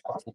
Okay,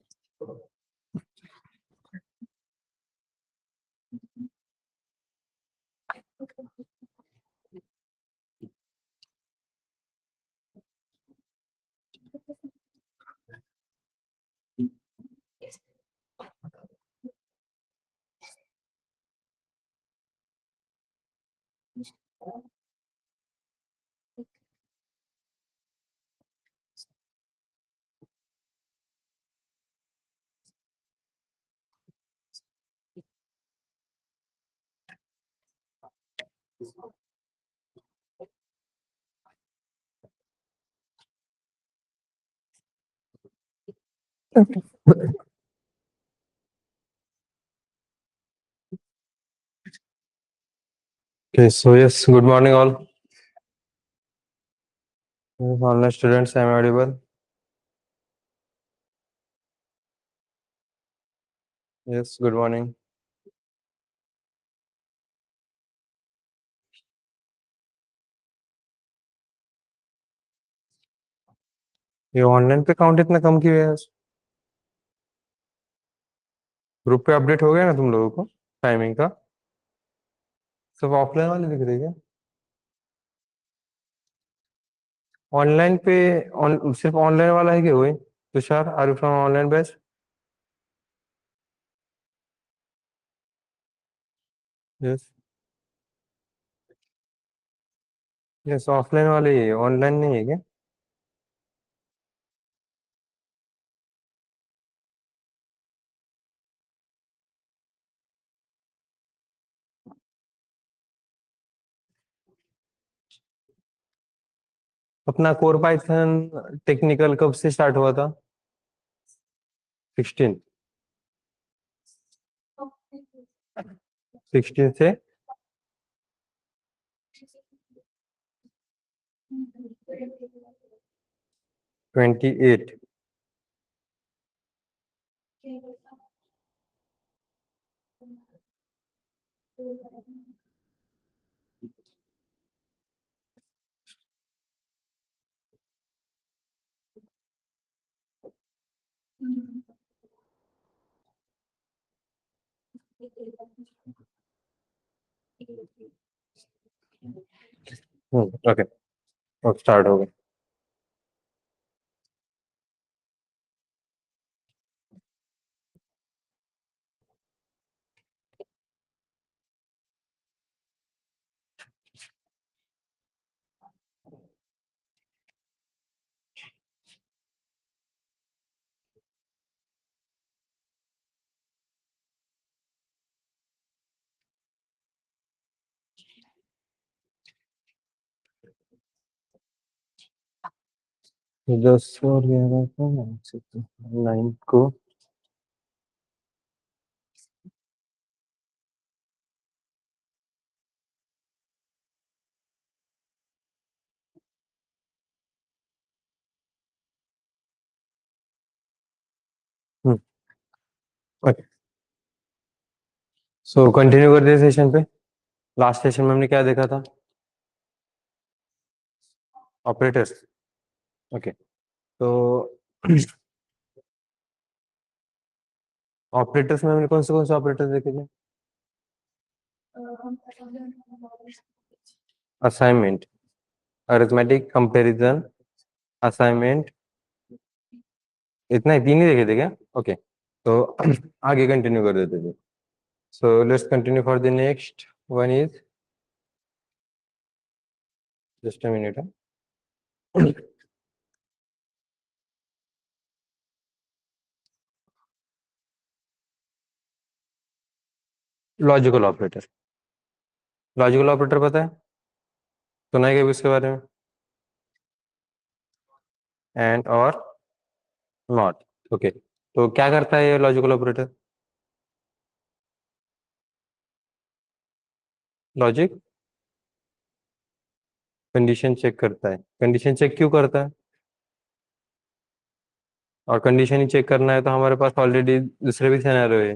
so yes, good morning all. Yes, online students, I am audible. Yes, good morning. ये online पे count इतना कम क्यों है आज? ग्रुप पे अपडेट हो गया ना तुम लोगों को टाइमिंग का? सब ऑफलाइन वाले दिख रहे हैं क्या? ऑनलाइन पे सिर्फ ऑनलाइन वाला है क्या वही? Tushar, are you from online batch? Yes yes, offline वाले ही है, ऑनलाइन नहीं है क्या? अपना कोर पाइथन टेक्निकल कब से स्टार्ट हुआ था? 16? 16 से 28? ओके, ओके, स्टार्ट हो गया। तो 10 और 11 को 9 को ओके, सो कंटिन्यू कर दिया सेशन पे। लास्ट सेशन में हमने क्या देखा था? ऑपरेटर्स। ओके, तो ऑपरेटर्स में हमने कौन से ऑपरेटर्स देखे थे? असाइनमेंट, अरिथमेटिक, कंपैरिजन, असाइनमेंट, इतना ही तीन ही देखे थे क्या? ओके, तो आगे कंटिन्यू कर देते थे। So let's continue for the next one is, just a minute. Logical operator. Logical operator पता है? सुना है क्या इसके बारे में? एंड और नॉट। ओके, तो क्या करता है ये logical operator? Logic condition check करता है। कंडीशन चेक क्यों करता है? और कंडीशन ही चेक करना है तो हमारे पास ऑलरेडी दूसरे भी सिनेरियो है।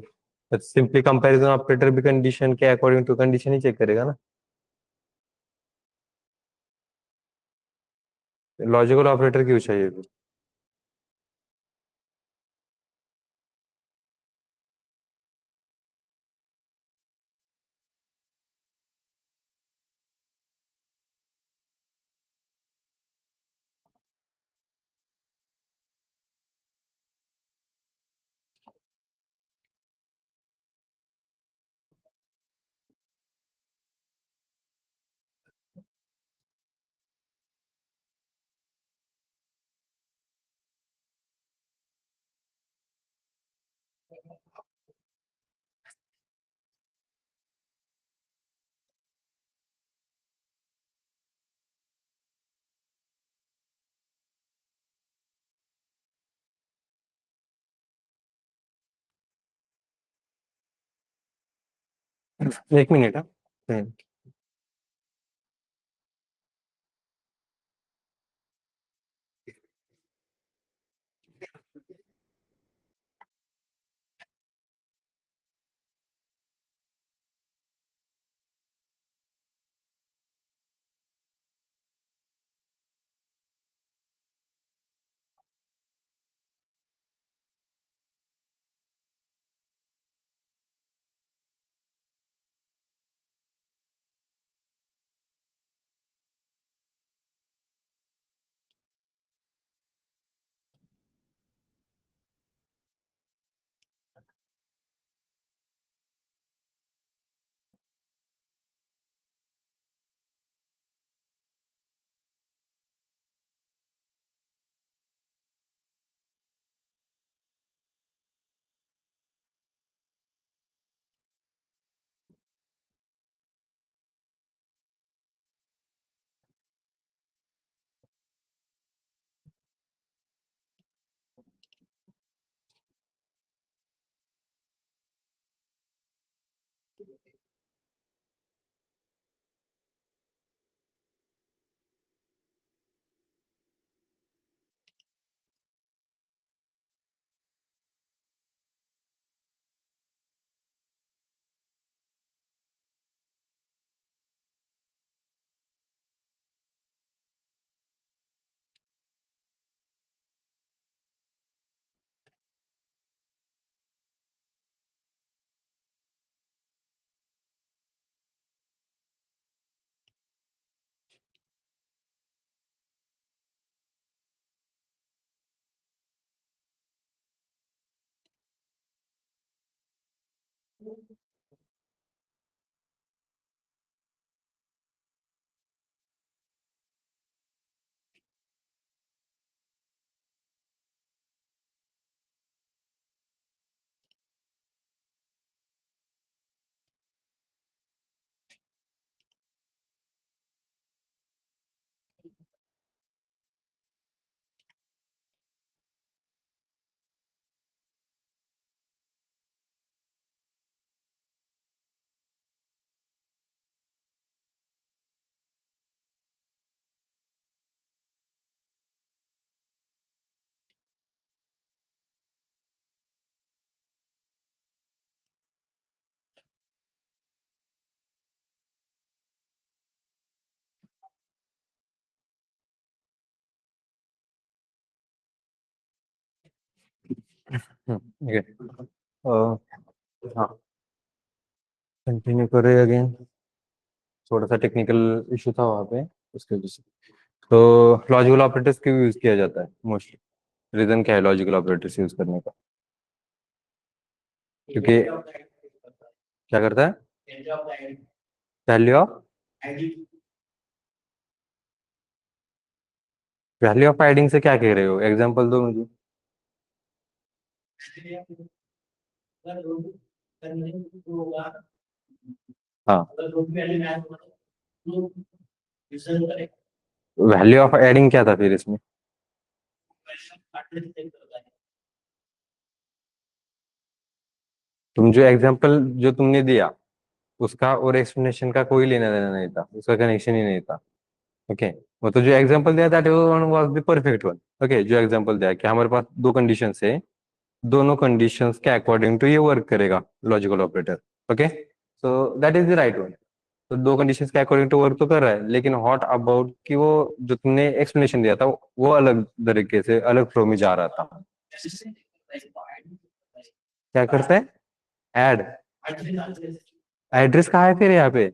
सिंपली कंपैरिजन ऑपरेटर भी कंडीशन के अकॉर्डिंग टू कंडीशन ही चेक करेगा ना। लॉजिकल ऑपरेटर क्यों चाहिए फिर? एक मिनट है। ओके। हाँ, कंटिन्यू करें अगेन। थोड़ा सा टेक्निकल इशू था वहाँ पे, उसके वजह से। तो लॉजिकल ऑपरेटर्स क्यों यूज किया जाता है मोस्टली? रीजन क्या है लॉजिकल ऑपरेटर्स यूज करने का? क्योंकि क्या करता है? Value of value of adding से क्या कह रहे हो? एग्जांपल दो मुझे। हाँ, वैल्यू ऑफ एडिंग क्या था फिर इसमें? तुम जो एग्जांपल जो तुमने दिया, उसका और एक्सप्लेनेशन का कोई लेना देना नहीं था, उसका कनेक्शन ही नहीं था। ओके। वो तो जो एग्जांपल दिया that was the perfect one. Okay, जो एग्जांपल दिया कि हमारे पास दो कंडीशंस है, दोनों कंडीशंस के अकॉर्डिंग टू ये वर्क करेगा logical operator. Okay, so that is the right one. तो दो कंडीशंस के अकॉर्डिंग टू वर्क तो कर रहा है, लेकिन व्हाट अबाउट कि वो जो तुमने एक्सप्लेनेशन दिया था वो अलग तरीके से अलग फ्लो में जा रहा था। क्या करता है? ऐड। एड्रेस कहाँ है फिर यहाँ पे?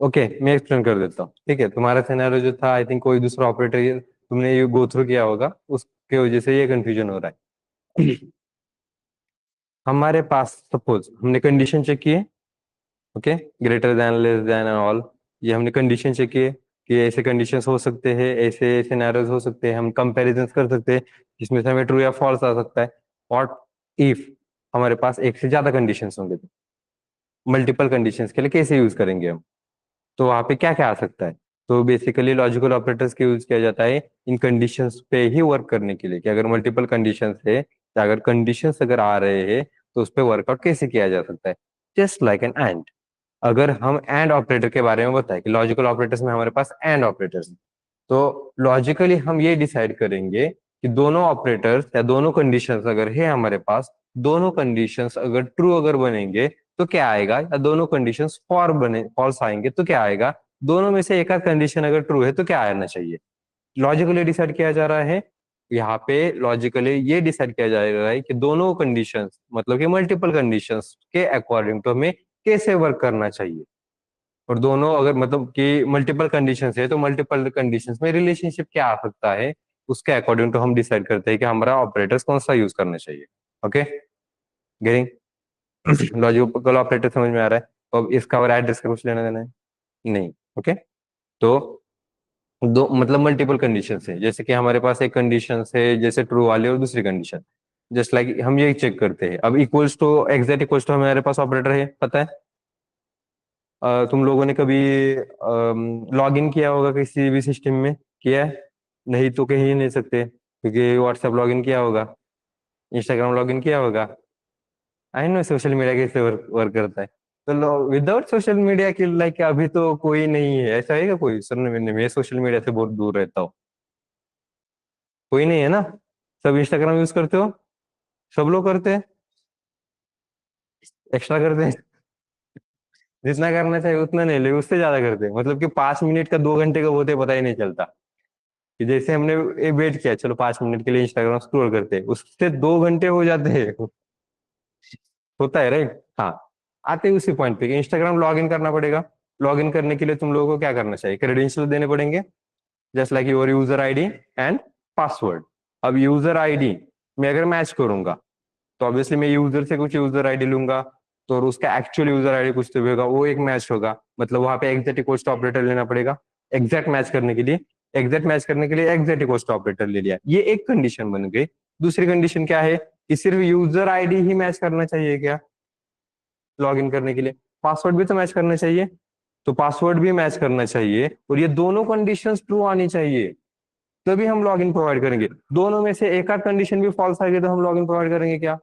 ओके, मैं एक्सप्लेन कर देता हूँ। ठीक है, तुम्हारा सिनेरियो जो था, आई थिंक कोई दूसरा ऑपरेटर तुमने ये गो थ्रू किया होगा, उसके वजह से ये कंफ्यूजन हो रहा है। हमारे पास सपोज हमने कंडीशन चेक किए। Okay, greater than less than and all, ये हमने कंडीशन चेक किए कि ऐसे कंडीशंस हो सकते हैं, ऐसे सिनेरियोज हो सकते हैं, हम कंपैरिजंस कर सकते हैं जिसमें से हमें ट्रू या फॉल्स आ सकता है। व्हाट इफ हमारे पास एक से ज्यादा कंडीशंस होंगे, तो मल्टीपल कंडीशंस के लिए कैसे यूज करेंगे हम? तो वहाँ पे क्या क्या आ सकता है? तो बेसिकली लॉजिकल ऑपरेटर्स के यूज किया जाता है इन कंडीशंस पे ही वर्क करने के लिए, कि अगर मल्टीपल कंडीशंस है या अगर कंडीशंस अगर आ रहे हैं तो उस पर वर्कआउट कैसे किया जा सकता है, जस्ट लाइक एन एंड। अगर हम एंड ऑपरेटर के बारे में बताएं कि लॉजिकल ऑपरेटर्स में हमारे पास एंड ऑपरेटर्स, तो लॉजिकली हम ये डिसाइड करेंगे कि दोनों ऑपरेटर्स या दोनों कंडीशंस अगर है हमारे पास, दोनों कंडीशंस अगर ट्रू अगर बनेंगे तो क्या आएगा, या दोनों कंडीशंस फॉल्स आएंगे तो क्या आएगा, दोनों में से एक आध कंडीशन अगर ट्रू है तो क्या आना चाहिए। लॉजिकली डिसाइड किया जा रहा है, यहाँ पे लॉजिकली ये डिसाइड किया जा रहा है कि दोनों कंडीशंस मतलब कि मल्टीपल कंडीशंस के अकॉर्डिंग तो हमें कैसे वर्क करना चाहिए। और दोनों अगर मतलब कि मल्टीपल कंडीशंस है तो मल्टीपल कंडीशंस में रिलेशनशिप क्या आ सकता है, उसके अकॉर्डिंग तो हम डिसाइड करते हैं कि हमारा ऑपरेटर्स कौन सा यूज करना चाहिए। Okay, getting. लॉजिकल ऑपरेटर समझ में आ रहा है। तो अब इसका और एड्रेस का कुछ लेना देना है नहीं। ओके, तो दो मतलब मल्टीपल कंडीशन है, जैसे कि हमारे पास एक कंडीशन है जैसे ट्रू वाली और दूसरी कंडीशन, जस्ट लाइक हम ये चेक करते हैं। अब equals to exact equals to हमारे पास ऑपरेटर है, पता है। तुम लोगों ने कभी लॉग इन किया होगा किसी भी सिस्टम में, किया है? नहीं तो कहीं ही नहीं सकते, क्योंकि व्हाट्सएप लॉग इन किया होगा, इंस्टाग्राम लॉग इन किया होगा। आई नो सोशल मीडिया कैसे वर्क करता है। तो विदाउट सोशल मीडिया की लाइक अभी तो कोई नहीं है, ऐसा है क्या कोई? सर मैं सोशल मीडिया से बहुत दूर रहता हूँ। कोई नहीं है ना? सब इंस्टाग्राम यूज करते हो? सब लोग करते हैं? एक्स्ट्रा करते हैं? जितना करना चाहिए उतना नहीं, लेकिन उससे ज्यादा करते हैं, मतलब कि 5 मिनट का 2 घंटे का होते पता ही नहीं चलता। कि जैसे हमने ये वेट किया, चलो 5 मिनट के लिए इंस्टाग्राम स्क्रॉल करते हैं, उससे 2 घंटे हो जाते हैं। होता है राइट, हाँ। आते ही उसी पॉइंट पे कि इंस्टाग्राम लॉग इन करना पड़ेगा। लॉग इन करने के लिए तुम लोगों को क्या करना चाहिए, क्रेडेंशियल देने पड़ेंगे, just like your user ID and password. अब यूजर आईडी मैं अगर मैच करूंगा तो ऑब्वियसली मैं यूजर से कुछ यूजर आईडी लूंगा, तो और उसका एक्चुअल यूजर आईडी कुछ तो भी होगा, वो एक मैच होगा, मतलब वहां पे एग्जैक्ट इक्वल्स टू ऑपरेटर लेना पड़ेगा। एग्जैक्ट मैच करने के लिए एग्जैक्ट मैच करने के लिए एग्जैक्ट इक्वल्स टू ऑपरेटर ले लिया, ये एक कंडीशन बन गई। दूसरी कंडीशन क्या है कि सिर्फ यूजर आईडी ही मैच करना चाहिए क्या लॉग इन करने के लिए? पासवर्ड भी तो मैच करना चाहिए। तो पासवर्ड भी मैच करना चाहिए और ये दोनों कंडीशंस ट्रू आनी चाहिए, तभी हम लॉग इन प्रोवाइड करेंगे। दोनों में से एक आध कंडीशन भी फॉल्स आ गई तो हम लॉग इन प्रोवाइड करेंगे क्या?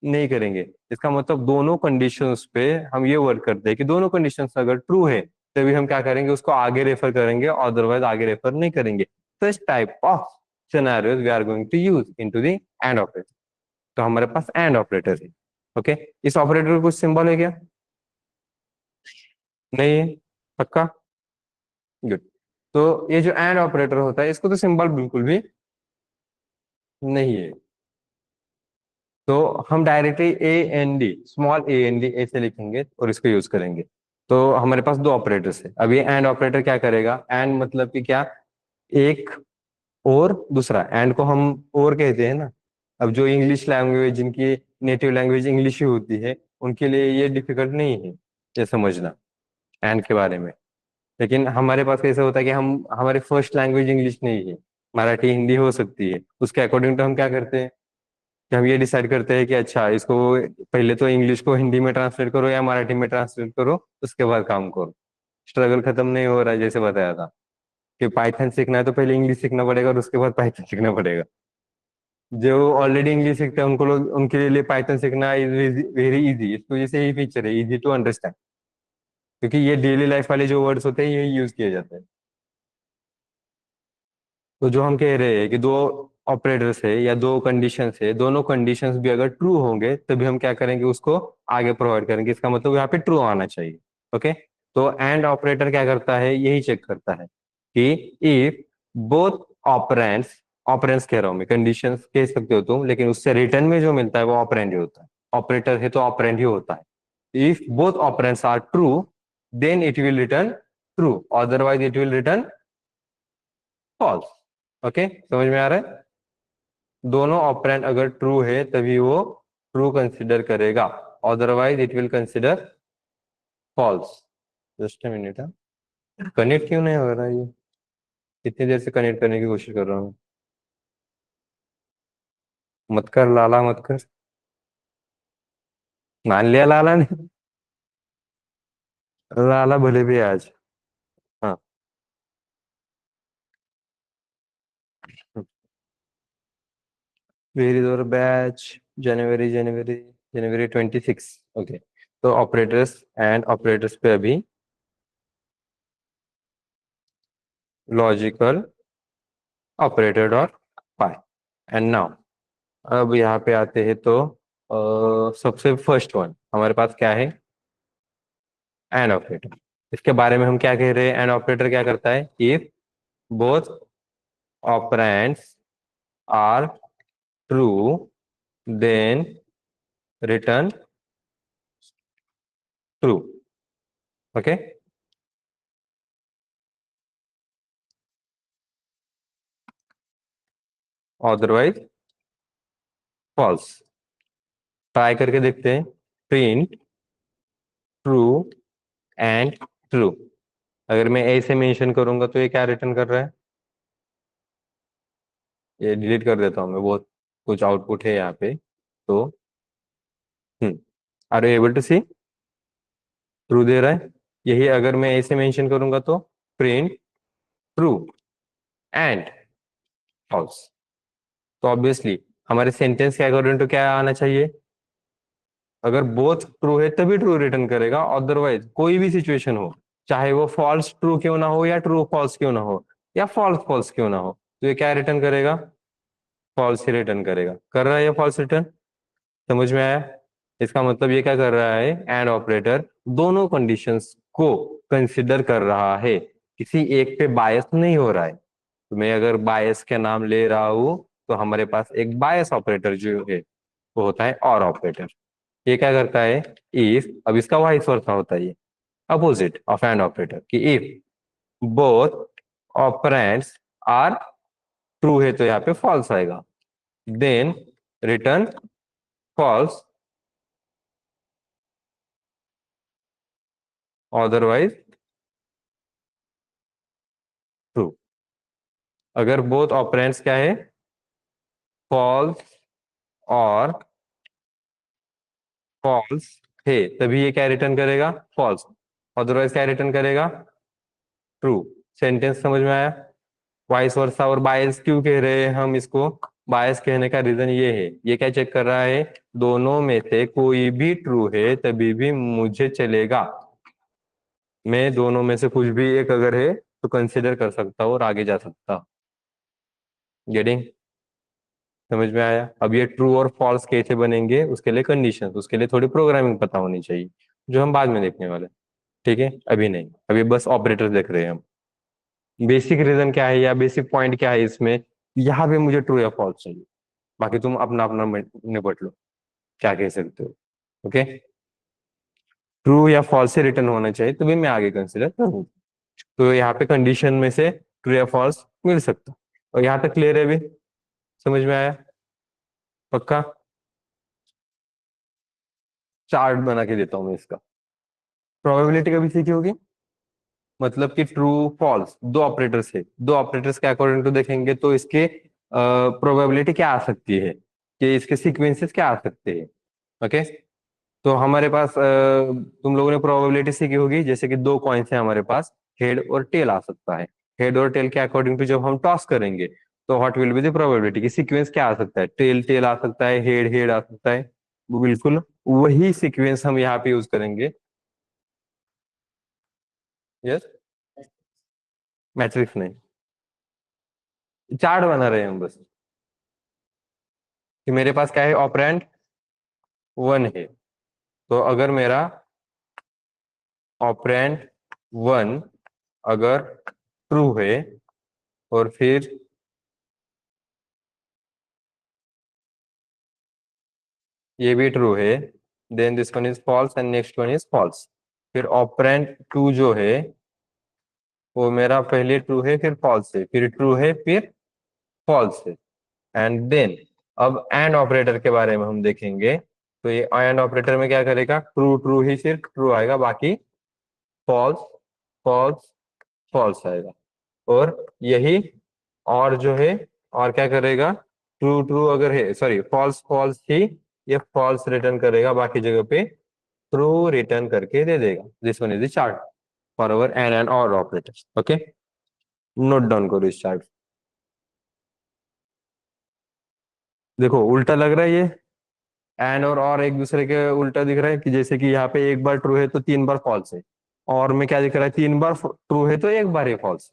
नहीं करेंगे। इसका मतलब दोनों कंडीशंस पे हम ये वर्क करते हैं कि दोनों कंडीशंस अगर ट्रू है तभी हम क्या करेंगे, उसको आगे रेफर करेंगे, अदरवाइज आगे रेफर नहीं करेंगे। Such type of scenarios we are going to use into the and operator. तो हमारे पास एंड ऑपरेटर है। ओके, इस ऑपरेटर का कुछ सिंबल है क्या? नहीं है? पक्का? गुड। तो ये जो एंड ऑपरेटर होता है इसको तो सिंबल बिल्कुल भी नहीं है, तो हम directly A N D, small A N D ऐसे लिखेंगे और इसको यूज करेंगे। तो हमारे पास दो ऑपरेटर्स है। अब ये एंड ऑपरेटर क्या करेगा, एंड मतलब कि क्या, एक और दूसरा, एंड को हम और कहते हैं ना। अब जो इंग्लिश लैंग्वेज जिनकी नेटिव लैंग्वेज इंग्लिश ही होती है उनके लिए ये डिफिकल्ट नहीं है ये समझना एंड के बारे में। लेकिन हमारे पास कैसे होता है कि हम हमारे फर्स्ट लैंग्वेज इंग्लिश नहीं है, मराठी हिंदी हो सकती है, उसके अकॉर्डिंग तो हम क्या करते हैं कि हम ये डिसाइड करते हैं कि अच्छा इसको पहले तो इंग्लिश को हिंदी में ट्रांसलेट करो या मराठी में ट्रांसलेट करो, उसके बाद काम करो। स्ट्रगल खत्म नहीं हो रहा है, जैसे बताया था कि पाइथन सीखना है तो पहले इंग्लिश सीखना पड़ेगा और उसके बाद पाइथन सीखना पड़ेगा। जो ऑलरेडी इंग्लिश सीखते हैं उनको लोग उनके लिए पाइथन सीखना इज वेरी इजी, इसकी वजह से यही फीचर है, इजी टू अंडरस्टैंड, क्योंकि ये डेली लाइफ वाले जो वर्ड्स होते हैं यही यूज किए जाते हैं। तो जो हम कह रहे हैं कि दो ऑपरेटर्स है या दो कंडीशंस है, दोनों कंडीशंस भी अगर ट्रू होंगे तभी हम क्या करेंगे, उसको आगे प्रोवाइड करेंगे। इसका मतलब यहाँ पे ट्रू आना चाहिए। ओके, तो एंड ऑपरेटर क्या करता है, यही चेक करता है कि इफ बोथ ऑपरेंड्स, ऑपरेंड्स कह रहा हूं मैं, कंडीशंस कह सकते हो तुम, लेकिन उससे रिटर्न में जो मिलता है वो ऑपरेंड ही होता है। ऑपरेटर है तो ऑपरेंड ही होता है। If both operands are true then it will return true, otherwise it will return false. Okay, समझ में आ रहा है? दोनों ऑपरेंड अगर ट्रू है तभी वो ट्रू कंसिडर करेगा, otherwise it will consider false. Just a minute, connect क्यों नहीं हो रहा है ये? कितनी देर से कनेक्ट करने की कोशिश कर रहा हूँ। मत कर लाला, मत कर। मान लिया लाला ने? लाला भले भी आज। हाँ। वेर इज और बैच, जनवरी जनवरी, जनवरी 26। ओके, तो ऑपरेटर्स एंड ऑपरेटर्स पे अभी logical operator dot pi. And now अब यहाँ पे आते हैं तो सबसे फर्स्ट वन हमारे पास क्या है, एंड ऑपरेटर। इसके बारे में हम क्या कह रहे हैं, एंड ऑपरेटर क्या करता है, if both operands are true then return true. Okay, otherwise false. Try करके देखते हैं, प्रिंट ट्रू एंड ट्रू। अगर मैं ऐसे मेंशन करूंगा तो ये क्या रिटर्न कर रहा है, ये डिलीट कर देता हूँ मैं, बहुत कुछ आउटपुट है यहाँ पे। तो are you able to see, true दे रहा है। यही अगर मैं ऐसे मेंशन करूंगा तो प्रिंट ट्रू एंड फॉल्स। तो ऑब्वियसली हमारे सेंटेंस के अकॉर्डिंग टू क्या आना चाहिए, अगर बोथ ट्रू है तभी ट्रू रिटर्न करेगा, अदरवाइज कोई भी सिचुएशन हो, चाहे वो फॉल्स ट्रू क्यों ना हो या ट्रू फॉल्स क्यों ना हो या फॉल्स फॉल्स क्यों ना हो, तो ये क्या रिटर्न करेगा, फॉल्स ही रिटर्न करेगा। कर रहा है ये फॉल्स रिटर्न, समझ में आया। इसका मतलब ये क्या कर रहा है, एंड ऑपरेटर दोनों कंडीशंस को कंसिडर कर रहा है, किसी एक पे बायस नहीं हो रहा है। तो मैं अगर बायस के नाम ले रहा हूं तो हमारे पास एक बायस ऑपरेटर जो है वो होता है और ऑपरेटर। ये क्या करता है, इफ, अब इसका वाइस वर्सा होता है ये, अपोजिट ऑफ एंड ऑपरेटर, कि if both operands are true है तो यहाँ पे फॉल्स आएगा, then return false, otherwise true. अगर बोथ ऑपरेंड्स क्या है, फॉल्स और फॉल्स है, तभी ये क्या रिटर्न करेगा, फॉल्स, अदरवाइज क्या रिटर्न करेगा, ट्रू। सेंटेंस समझ में आया। वाइस वर्सा और बायस क्यों कह रहे हैं हम इसको, बायस कहने का रीजन ये है, ये क्या चेक कर रहा है, दोनों में से कोई भी ट्रू है तभी भी मुझे चलेगा, मैं दोनों में से कुछ भी एक अगर है तो कंसिडर कर सकता हूँ और आगे जा सकता हूँ। गेटिंग, समझ में आया। अब ये ट्रू और फॉल्स कैसे बनेंगे, उसके लिए कंडीशन, उसके लिए थोड़ी प्रोग्रामिंग पता होनी चाहिए, जो हम बाद में देखने वाले हैं। ठीक है, अभी नहीं, अभी बस ऑपरेटर देख रहे हैं हम। बेसिक रीजन क्या है या बेसिक पॉइंट क्या है इसमें, यहाँ पे मुझे ट्रू या फॉल्स चाहिए, बाकी तुम अपना अपना निपट लो, क्या कह सकते हो। ओके, ट्रू या फॉल्स से रिटर्न होना चाहिए तभी मैं आगे कंसिडर करूँ। तो यहाँ पे कंडीशन में से ट्रू या फॉल्स मिल सकता, और यहाँ तक क्लियर है अभी, समझ में आया, पक्का। चार्ट बना के देता हूँ मैं इसका, प्रोबेबिलिटी कभी सीखी होगी, मतलब कि ट्रू फॉल्स दो ऑपरेटर्स है, दो ऑपरेटर्स के अकॉर्डिंग टू देखेंगे तो इसके प्रोबेबिलिटी क्या आ सकती है, कि इसके सीक्वेंसेस क्या आ सकते हैं। ओके, तो हमारे पास तुम लोगों ने प्रोबेबिलिटी सीखी होगी, जैसे कि दो कॉइन्स है हमारे पास, हेड और टेल आ सकता है। हेड और टेल के अकॉर्डिंग टू जब हम टॉस करेंगे तो what will be the probability, की सीक्वेंस क्या आ सकता है, टेल टेल आ सकता है, हेड हेड आ सकता है। वो बिल्कुल वही सीक्वेंस हम यहाँ पे यूज करेंगे। यस, मैट्रिक्स नहीं, चार्ट बना रहे हैं हम बस, कि मेरे पास क्या है, ऑपरेंड वन है, तो अगर मेरा ऑपरेंड वन अगर ट्रू है और फिर ये भी ट्रू है, then this one is false and next one is false. फिर ऑपरेंड टू जो है वो मेरा पहले ट्रू है फिर फॉल्स है फिर ट्रू है फिर फॉल्स है, एंड देन अब एंड ऑपरेटर के बारे में हम देखेंगे। तो ये एंड ऑपरेटर में क्या करेगा, ट्रू ट्रू ही सिर्फ ट्रू आएगा, बाकी फॉल्स फॉल्स फॉल्स आएगा। और यही, और जो है, और क्या करेगा, ट्रू ट्रू अगर है, सॉरी फॉल्स फॉल्स ही ये फॉल्स रिटर्न करेगा, बाकी जगह पे ट्रू रिटर्न करके दे देगा। This one is the chart for our and और ऑपरेटर। ओके, नोट डाउन करो इस चार्ट। देखो उल्टा लग रहा है ये, एंड और एक दूसरे के उल्टा दिख रहा है कि जैसे कि यहाँ पे एक बार ट्रू है तो 3 बार फॉल्स है, और में क्या दिख रहा है 3 बार ट्रू है तो एक बार ही फॉल्स।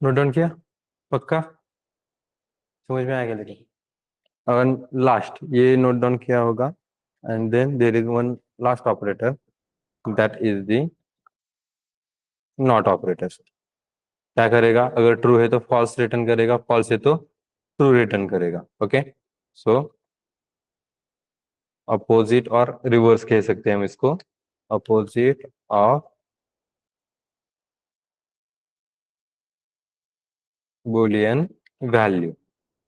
नोट डाउन किया? पक्का समझ में आ गया? लेकिन अगर लास्ट ये नोट डाउन किया होगा, and then there is one last operator, that is the not operator. क्या करेगा? अगर ट्रू है तो फॉल्स रिटर्न करेगा, फॉल्स है तो ट्रू रिटर्न करेगा। ओके, सो अपोजिट और रिवर्स कह सकते हैं हम इसको, अपोजिट ऑफ बुलियन वैल्यू।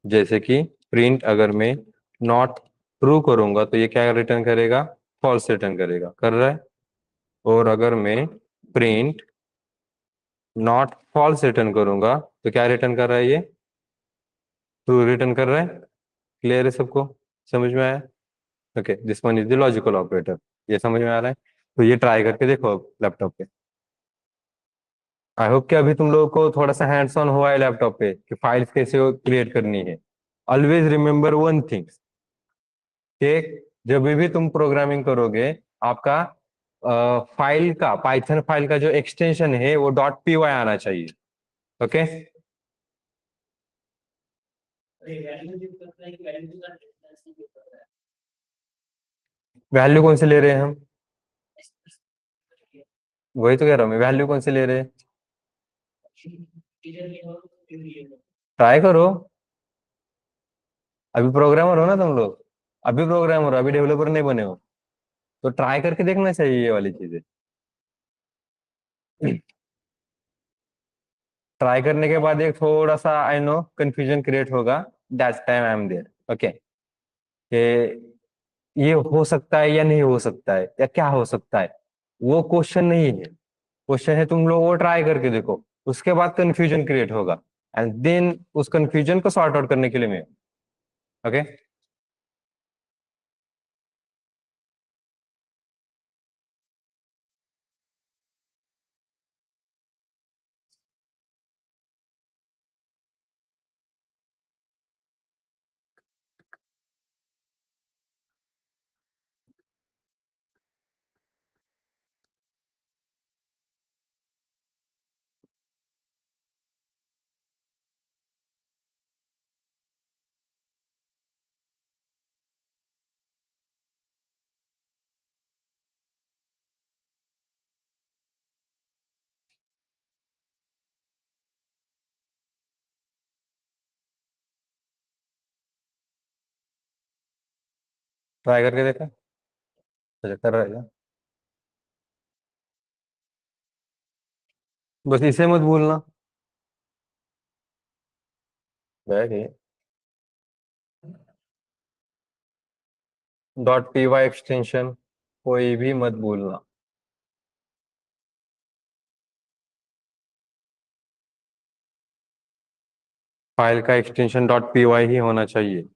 जैसे कि प्रिंट अगर मैं नॉट ट्रू करूंगा तो ये क्या रिटर्न करेगा? फॉल्स रिटर्न करेगा, कर रहा है। और अगर मैं प्रिंट नॉट फॉल्स रिटर्न करूंगा तो क्या रिटर्न कर रहा है ये? तू रिटर्न कर रहा है? क्लियर है सबको? समझ में आया? Okay, this one is the logical operator. ये समझ में आ रहा है? तो ये ट्राई करके देखो अब लैपटॉप पे। आई होप कि अभी तुम लोगों को थोड़ा सा हैंड्स ऑन हुआ है लैपटॉप पे कि फाइल्स कैसे क्रिएट करनी है। ऑलवेज रिमेंबर वन थिंग, कि जब भी तुम प्रोग्रामिंग करोगे, आपका फाइल का, पाइथन फाइल का जो एक्सटेंशन है वो डॉट पी वाई आना चाहिए। ओके। वैल्यू कौन से ले रहे हैं हम? वही तो कह रहा हूँ मैं, वैल्यू कौन से ले रहे हैं? ट्राई करो। अभी प्रोग्रामर हो ना तुम लोग? अभी प्रोग्रामर हो, अभी डेवलपर नहीं बने हो। तो ट्राई करके देखना चाहिए ये वाली चीजें। ट्राई करने के बाद एक थोड़ा सा आई नो कंफ्यूजन क्रिएट होगा। That's time I am there. Okay. कि ये हो सकता है या नहीं हो सकता है, या क्या हो सकता है, वो क्वेश्चन नहीं है। क्वेश्चन है तुम लोग वो ट्राई करके देखो। उसके बाद कंफ्यूजन क्रिएट होगा, एंड देन उस कंफ्यूजन को सॉर्ट आउट करने के लिए मैं। ओके। ट्राई करके देखा? अच्छा, कर रहा है। बस इसे मत भूलना। बैग है। डॉट पी वाई एक्सटेंशन कोई भी मत भूलना। फाइल का एक्सटेंशन डॉट पी वाई ही होना चाहिए।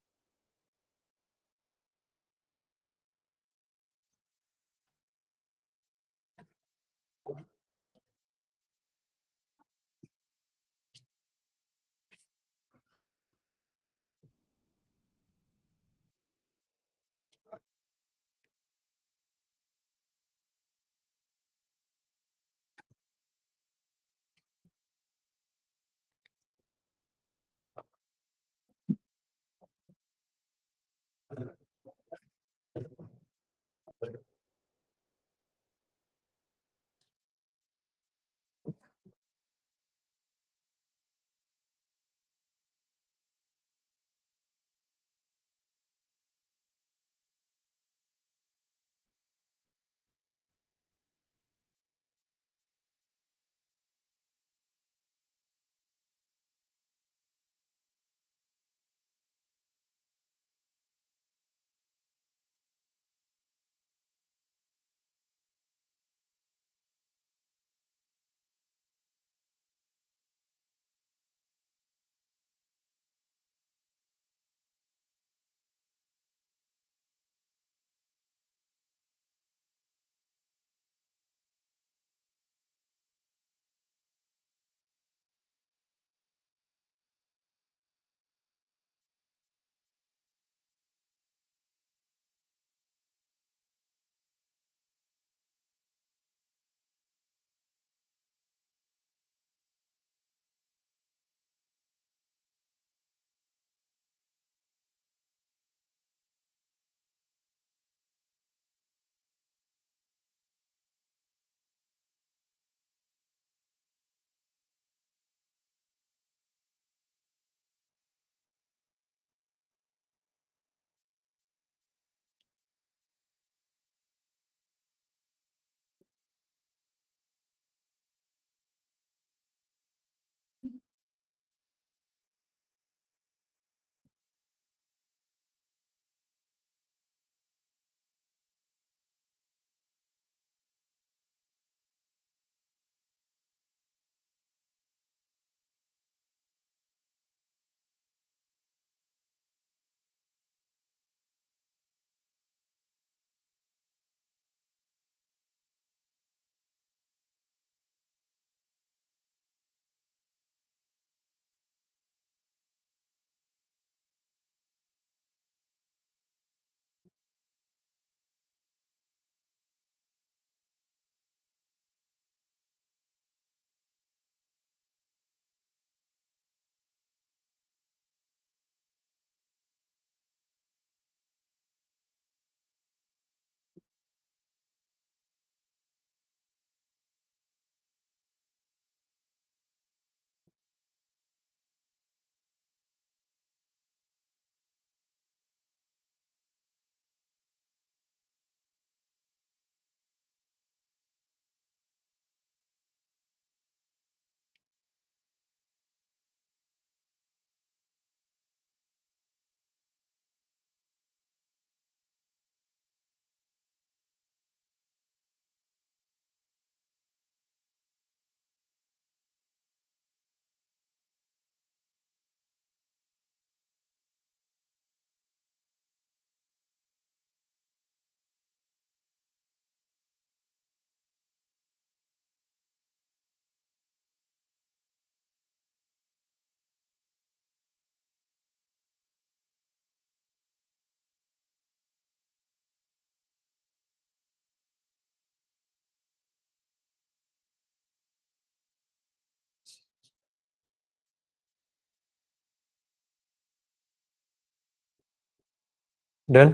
Done.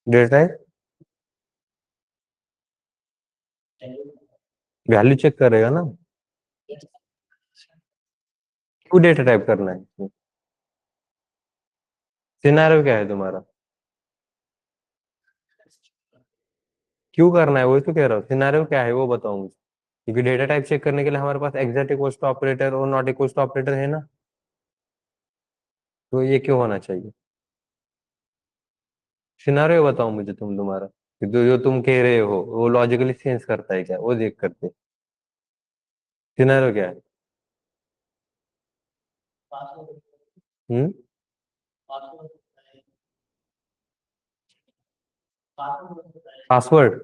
Data type value check करेगा ना। क्यों डेटा टाइप करना है? सिनेरियो क्या है तुम्हारा? क्यों करना है वही तो कह रहा हूँ, सिनेरियो क्या है वो बताओ मुझे। क्योंकि डेटा टाइप चेक करने के लिए हमारे पास एग्जैक्ट इक्वल्स टू ऑपरेटर और नॉट इक्वल्स टू ऑपरेटर है ना। तो ये क्यों होना चाहिए? सिनेरियो बताओ मुझे तुम्हारा, कि जो तुम कह रहे हो वो लॉजिकली सेंस करता है क्या, वो देख करते। सिनेरियो क्या है? हम्म। पासवर्ड?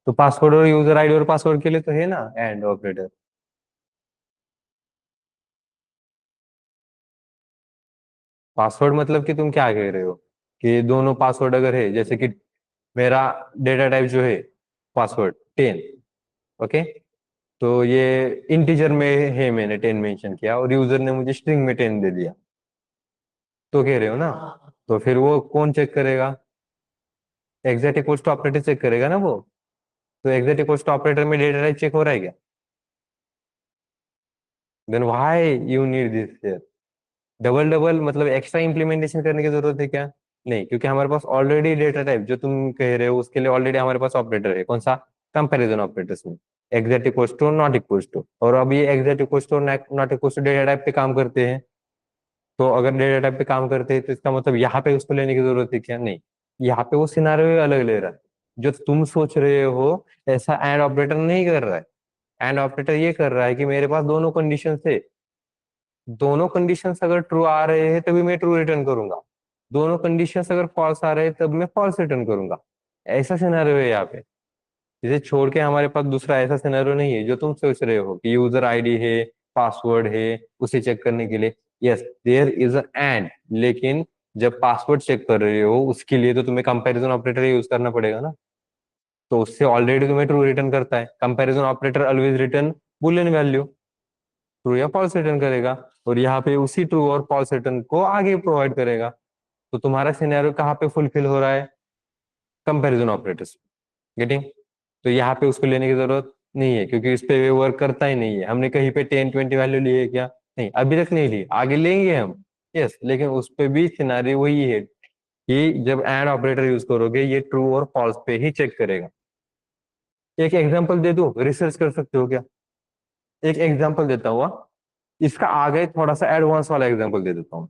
तो पासवर्ड और यूजर आईडी और पासवर्ड के लिए तो है ना एंड ऑपरेटर। पासवर्ड मतलब कि तुम क्या कह रहे हो, कि दोनों पासवर्ड अगर है, जैसे कि मेरा डेटा टाइप जो है पासवर्ड 10, ओके, तो ये इंटीजर में है, मैंने 10 मेंशन किया और यूजर ने मुझे स्ट्रिंग में 10 दे दिया, तो कह रहे हो ना। तो फिर वो कौन चेक करेगा? Exact equals to operator check करेगा ना वो। तो एग्जैक्ट इक्वल्स टू ऑपरेटर में डेटा टाइप चेक हो रहा है क्या? Then why you need this? Double double मतलब एक्स्ट्रा इंप्लीमेंटेशन करने की जरूरत है क्या? नहीं, क्योंकि हमारे पास ऑलरेडी डेटा टाइप जो तुम कह रहे हो उसके लिए ऑलरेडी हमारे पास ऑपरेटर है, कौन सा? कंपैरिजन ऑपरेटर्स में exact equals to not equals to, और अब ये exact equals to not equals to data type पे काम करते हैं। तो अगर डेटा टाइप पे काम करते हैं तो इसका मतलब यहाँ पे उसको लेने की जरूरत है क्या? नहीं, यहाँ पे वो सिनारियो अलग ले रहा है। जो तुम सोच रहे हो ऐसा एंड ऑपरेटर नहीं कर रहा है। एंड ऑपरेटर ये कर रहा है कि मेरे पास दोनों कंडीशन है, दोनों कंडीशंस अगर ट्रू आ रहे हैं तभी मैं ट्रू रिटर्न करूंगा, दोनों कंडीशंस अगर फॉल्स आ रहे हैं तब मैं फॉल्स रिटर्न करूंगा। ऐसा सिनेरियो है यहाँ पे। इसे छोड़ के हमारे पास दूसरा ऐसा सिनेरियो नहीं है जो तुम सोच रहे हो कि यूजर आईडी है, पासवर्ड है, उसे चेक करने के लिए। Yes, there is a and, लेकिन जब पासवर्ड चेक कर रहे हो उसके लिए तो तुम्हें कंपैरिजन ऑपरेटर यूज करना पड़ेगा ना। तो उससे ऑलरेडी तुम्हें ट्रू रिटर्न करता है, comparison operator always return Boolean value, true या फॉल्स रिटर्न करेगा। और यहाँ पे उसी ट्रू और फॉल्स रिटर्न को आगे प्रोवाइड करेगा। तो तुम्हारा सिनेरियो कहाँ पे फुलफिल हो रहा है? Comparison operators. गेटिंग? तो यहाँ पे उसको लेने की जरूरत नहीं है, क्योंकि इस पे वर्क करता ही नहीं है। हमने कहीं पे 10 20 वैल्यू ली है क्या? नहीं, अभी तक नहीं ली, आगे लेंगे हम। यस, लेकिन उस पे भी सिनेरियो वही है कि जब एंड ऑपरेटर यूज करोगे ये ट्रू और फॉल्स पे ही चेक करेगा। एक एग्जांपल दे दूं, रिसर्च कर सकते हो क्या? एक एग्जांपल देता हुआ, इसका आगे थोड़ा सा एडवांस वाला एग्जांपल दे देता हूँ।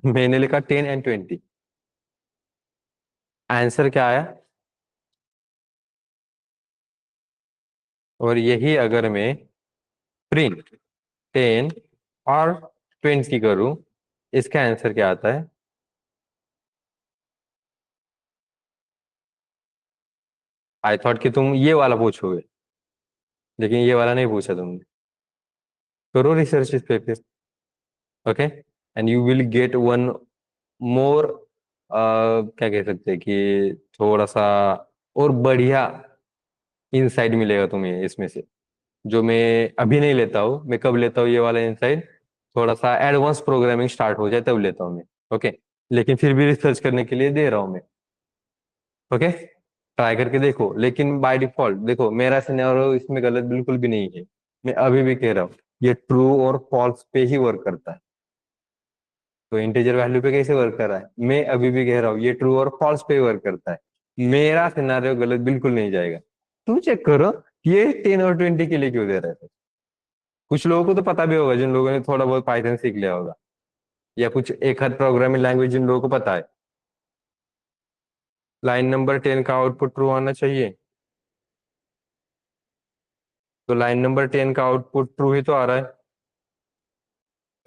मैंने लिखा 10 and 20। आंसर क्या आया? और यही अगर मैं प्रिंट 10 और 20 करूं, इसका आंसर क्या आता है? आई थॉट कि तुम ये वाला पूछोगे, लेकिन ये वाला नहीं पूछा तुमने। करो रिसर्च इस पे फिर। Okay, and you will get one more, क्या कह सकते हैं कि थोड़ा सा और बढ़िया इंसाइट मिलेगा तुम्हें इसमें से, जो मैं अभी नहीं लेता हूँ। मैं कब लेता हूँ ये वाला इंसाइट? थोड़ा सा एडवांस प्रोग्रामिंग स्टार्ट हो जाए तब लेता हूँ मैं। ओके, लेकिन फिर भी रिसर्च करने के लिए दे रहा हूँ मैं। ओके, ट्राई करके देखो, लेकिन बाय डिफॉल्ट देखो मेरा सिनेरियो इसमें गलत बिल्कुल भी नहीं है। मैं अभी भी कह रहा हूँ ये ट्रू और फॉल्स पे ही वर्क करता है। तो इंटीजर वैल्यू पे कैसे वर्क कर रहा है? मैं अभी भी कह रहा हूँ ये ट्रू और फॉल्स पे वर्क करता है। मेरा सिनेरियो गलत बिल्कुल नहीं जाएगा। तुम चेक करो ये 10 और 20 के लिए क्यों दे रहे थे। कुछ लोगों को तो पता भी होगा, जिन लोगों ने थोड़ा बहुत पाइथन सीख लिया होगा, या कुछ एक आध प्रोग्रामिंग लैंग्वेज जिन लोगों को पता है। लाइन नंबर 10 का आउटपुट ट्रू आना चाहिए। तो लाइन नंबर 10 का आउटपुट ट्रू ही तो आ रहा है।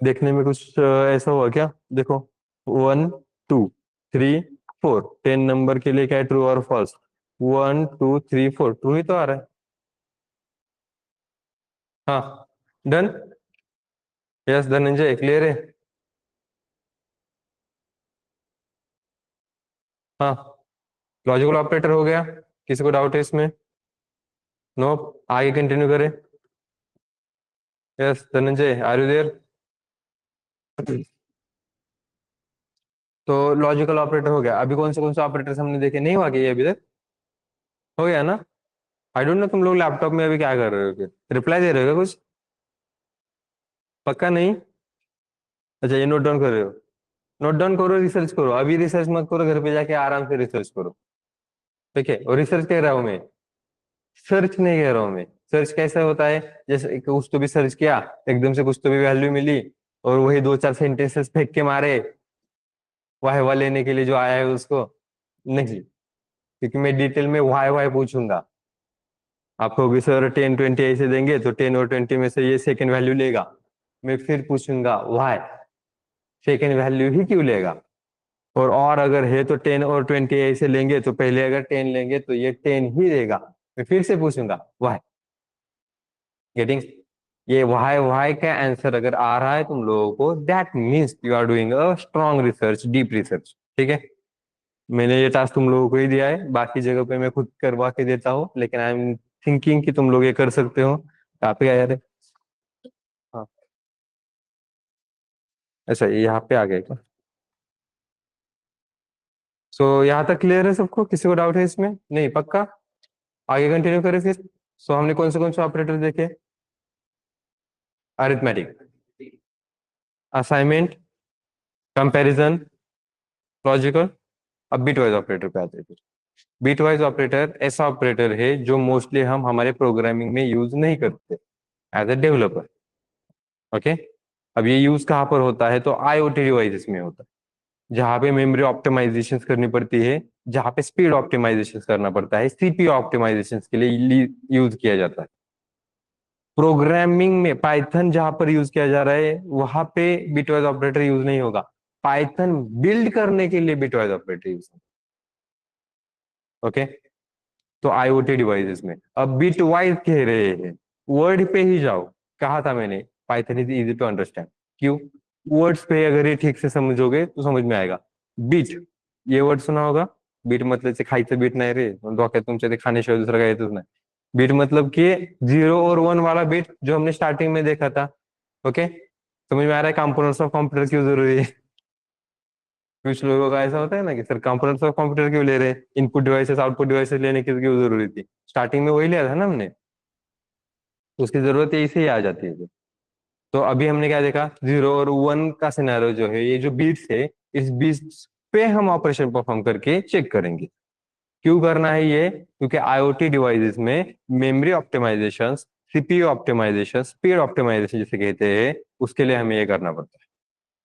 देखने में कुछ ऐसा हुआ क्या? देखो, 1 2 3 4, 10 नंबर के लिए क्या है, ट्रू और फॉल्स? 1 2 3 4 ट्रू ही तो आ रहा है। हाँ, डन। यस धनंजय, क्लियर है। हाँ, लॉजिकल ऑपरेटर हो गया, किसी को डाउट है इसमें? नो, आगे कंटिन्यू करें। Yes Dhananjay, are you there? तो लॉजिकल ऑपरेटर हो गया। अभी कौन से ऑपरेटर्स हमने देखे, नहीं हुआ क्या ये अभी तक? हो गया ना? आई डोंट नो तुम लोग लैपटॉप में अभी क्या कर रहे हो, फिर रिप्लाई दे रहे हो क्या कुछ? पक्का नहीं? अच्छा, ये नोट डाउन कर रहे हो? नोट डाउन करो, रिसर्च करो। अभी रिसर्च मत करो, घर पे जाके आराम से रिसर्च करो। ठीक है? और रिसर्च कह रहा हूँ मैं, सर्च नहीं कह रहा हूँ मैं। सर्च कैसा होता है, जैसे कुछ तो भी सर्च किया, एकदम से कुछ तो भी वैल्यू मिली, और वही दो चार सेंटेंसेस फेंक के मारे वाई वाई लेने के लिए जो आया है उसको। नहीं, क्योंकि मैं डिटेल में वाई वाई पूछूंगा आपको भी। सर 10 20 ऐसे देंगे तो 10 और 20 में से ये सेकंड वैल्यू लेगा। मैं फिर पूछूंगा वाई, सेकंड वैल्यू ही क्यों लेगा? और अगर है तो 10 और 20 ऐसे लेंगे तो पहले अगर 10 लेंगे तो ये 10 ही देगा। मैं फिर से पूछूंगा वाई। गेटिंग? ये वाई वाई का आंसर अगर आ रहा है तुम लोगों को, that means you are doing a strong research, deep research. ठीक है? मैंने ये टास्क तुम लोगों को ही दिया है, बाकी जगह पे मैं खुद करवा के देता हूँ, लेकिन आई एम थिंकिंग कि तुम लोग ये कर सकते हो। यहाँ पे आया रे? हाँ, अच्छा ये यहाँ पे आ गया क्या? सो यहाँ तक क्लियर है सबको? किसी को डाउट है इसमें? नहीं, पक्का? आगे कंटिन्यू करें फिर। सो हमने कौन से ऑपरेटर देखे? Arithmetic, assignment, comparison, logical. अब बिटवाइज ऑपरेटर पे आते हैं फिर। बिटवाइज ऑपरेटर ऐसा ऑपरेटर है जो मोस्टली हम हमारे प्रोग्रामिंग में यूज नहीं करते एज ए डेवलपर। ओके? अब ये यूज कहाँ पर होता है? तो आईओटी डिवाइसेस में होता है, जहाँ पे मेमोरी ऑप्टिमाइजेशन करनी पड़ती है, जहाँ पे स्पीड ऑप्टिमाइजेशन करना पड़ता है, सीपीयू ऑप्टिमाइजेशन के लिए यूज किया जाता है। प्रोग्रामिंग में पाइथन जहां पर यूज किया जा रहा है वहां पे बिटवाइज ऑपरेटर यूज नहीं होगा। पाइथन बिल्ड करने के लिए बिटवाइज ऑपरेटर यूज होगा। ओके? तो आईओटी डिवाइसेस में अब बिटवाइज कह रहे हैं, वर्ड पे ही जाओ। कहा था मैंने, Python is easy to understand. क्यों? वर्ड्स पे अगर ये ठीक से समझोगे तो समझ में आएगा। बीट, ये वर्ड सुना होगा? बीट मतलब से खायचं बीट नाही रे, डोक्यात तुमच्या ते खाण्याशिवाय दुसरं काही येतच नाही। बीट मतलब कि 0 और 1 वाला बीट जो हमने स्टार्टिंग में देखा था। ओके? समझ में आ रहा है कंपोनेंट्स ऑफ कंप्यूटर क्यों जरूरी है? कुछ लोगों का ऐसा होता है ना कि सर कंपोनेंट्स ऑफ कंप्यूटर क्यों ले रहे हैं, इनपुट डिवाइसेस आउटपुट डिवाइसेस लेने की क्यों जरूरी थी? स्टार्टिंग में वही लिया था ना हमने, तो उसकी जरूरत यही से ही आ जाती है। तो अभी हमने क्या देखा, 0 और 1 का सिनेरियो जो है, ये जो बीट्स है, इस बीट्स पे हम ऑपरेशन परफॉर्म करके चेक करेंगे। क्यों करना है ये? क्योंकि आईओटी डिवाइसेस में memory optimization, CPU optimization, speed optimization जिसे कहते हैं, उसके लिए हमें ये करना पड़ता है।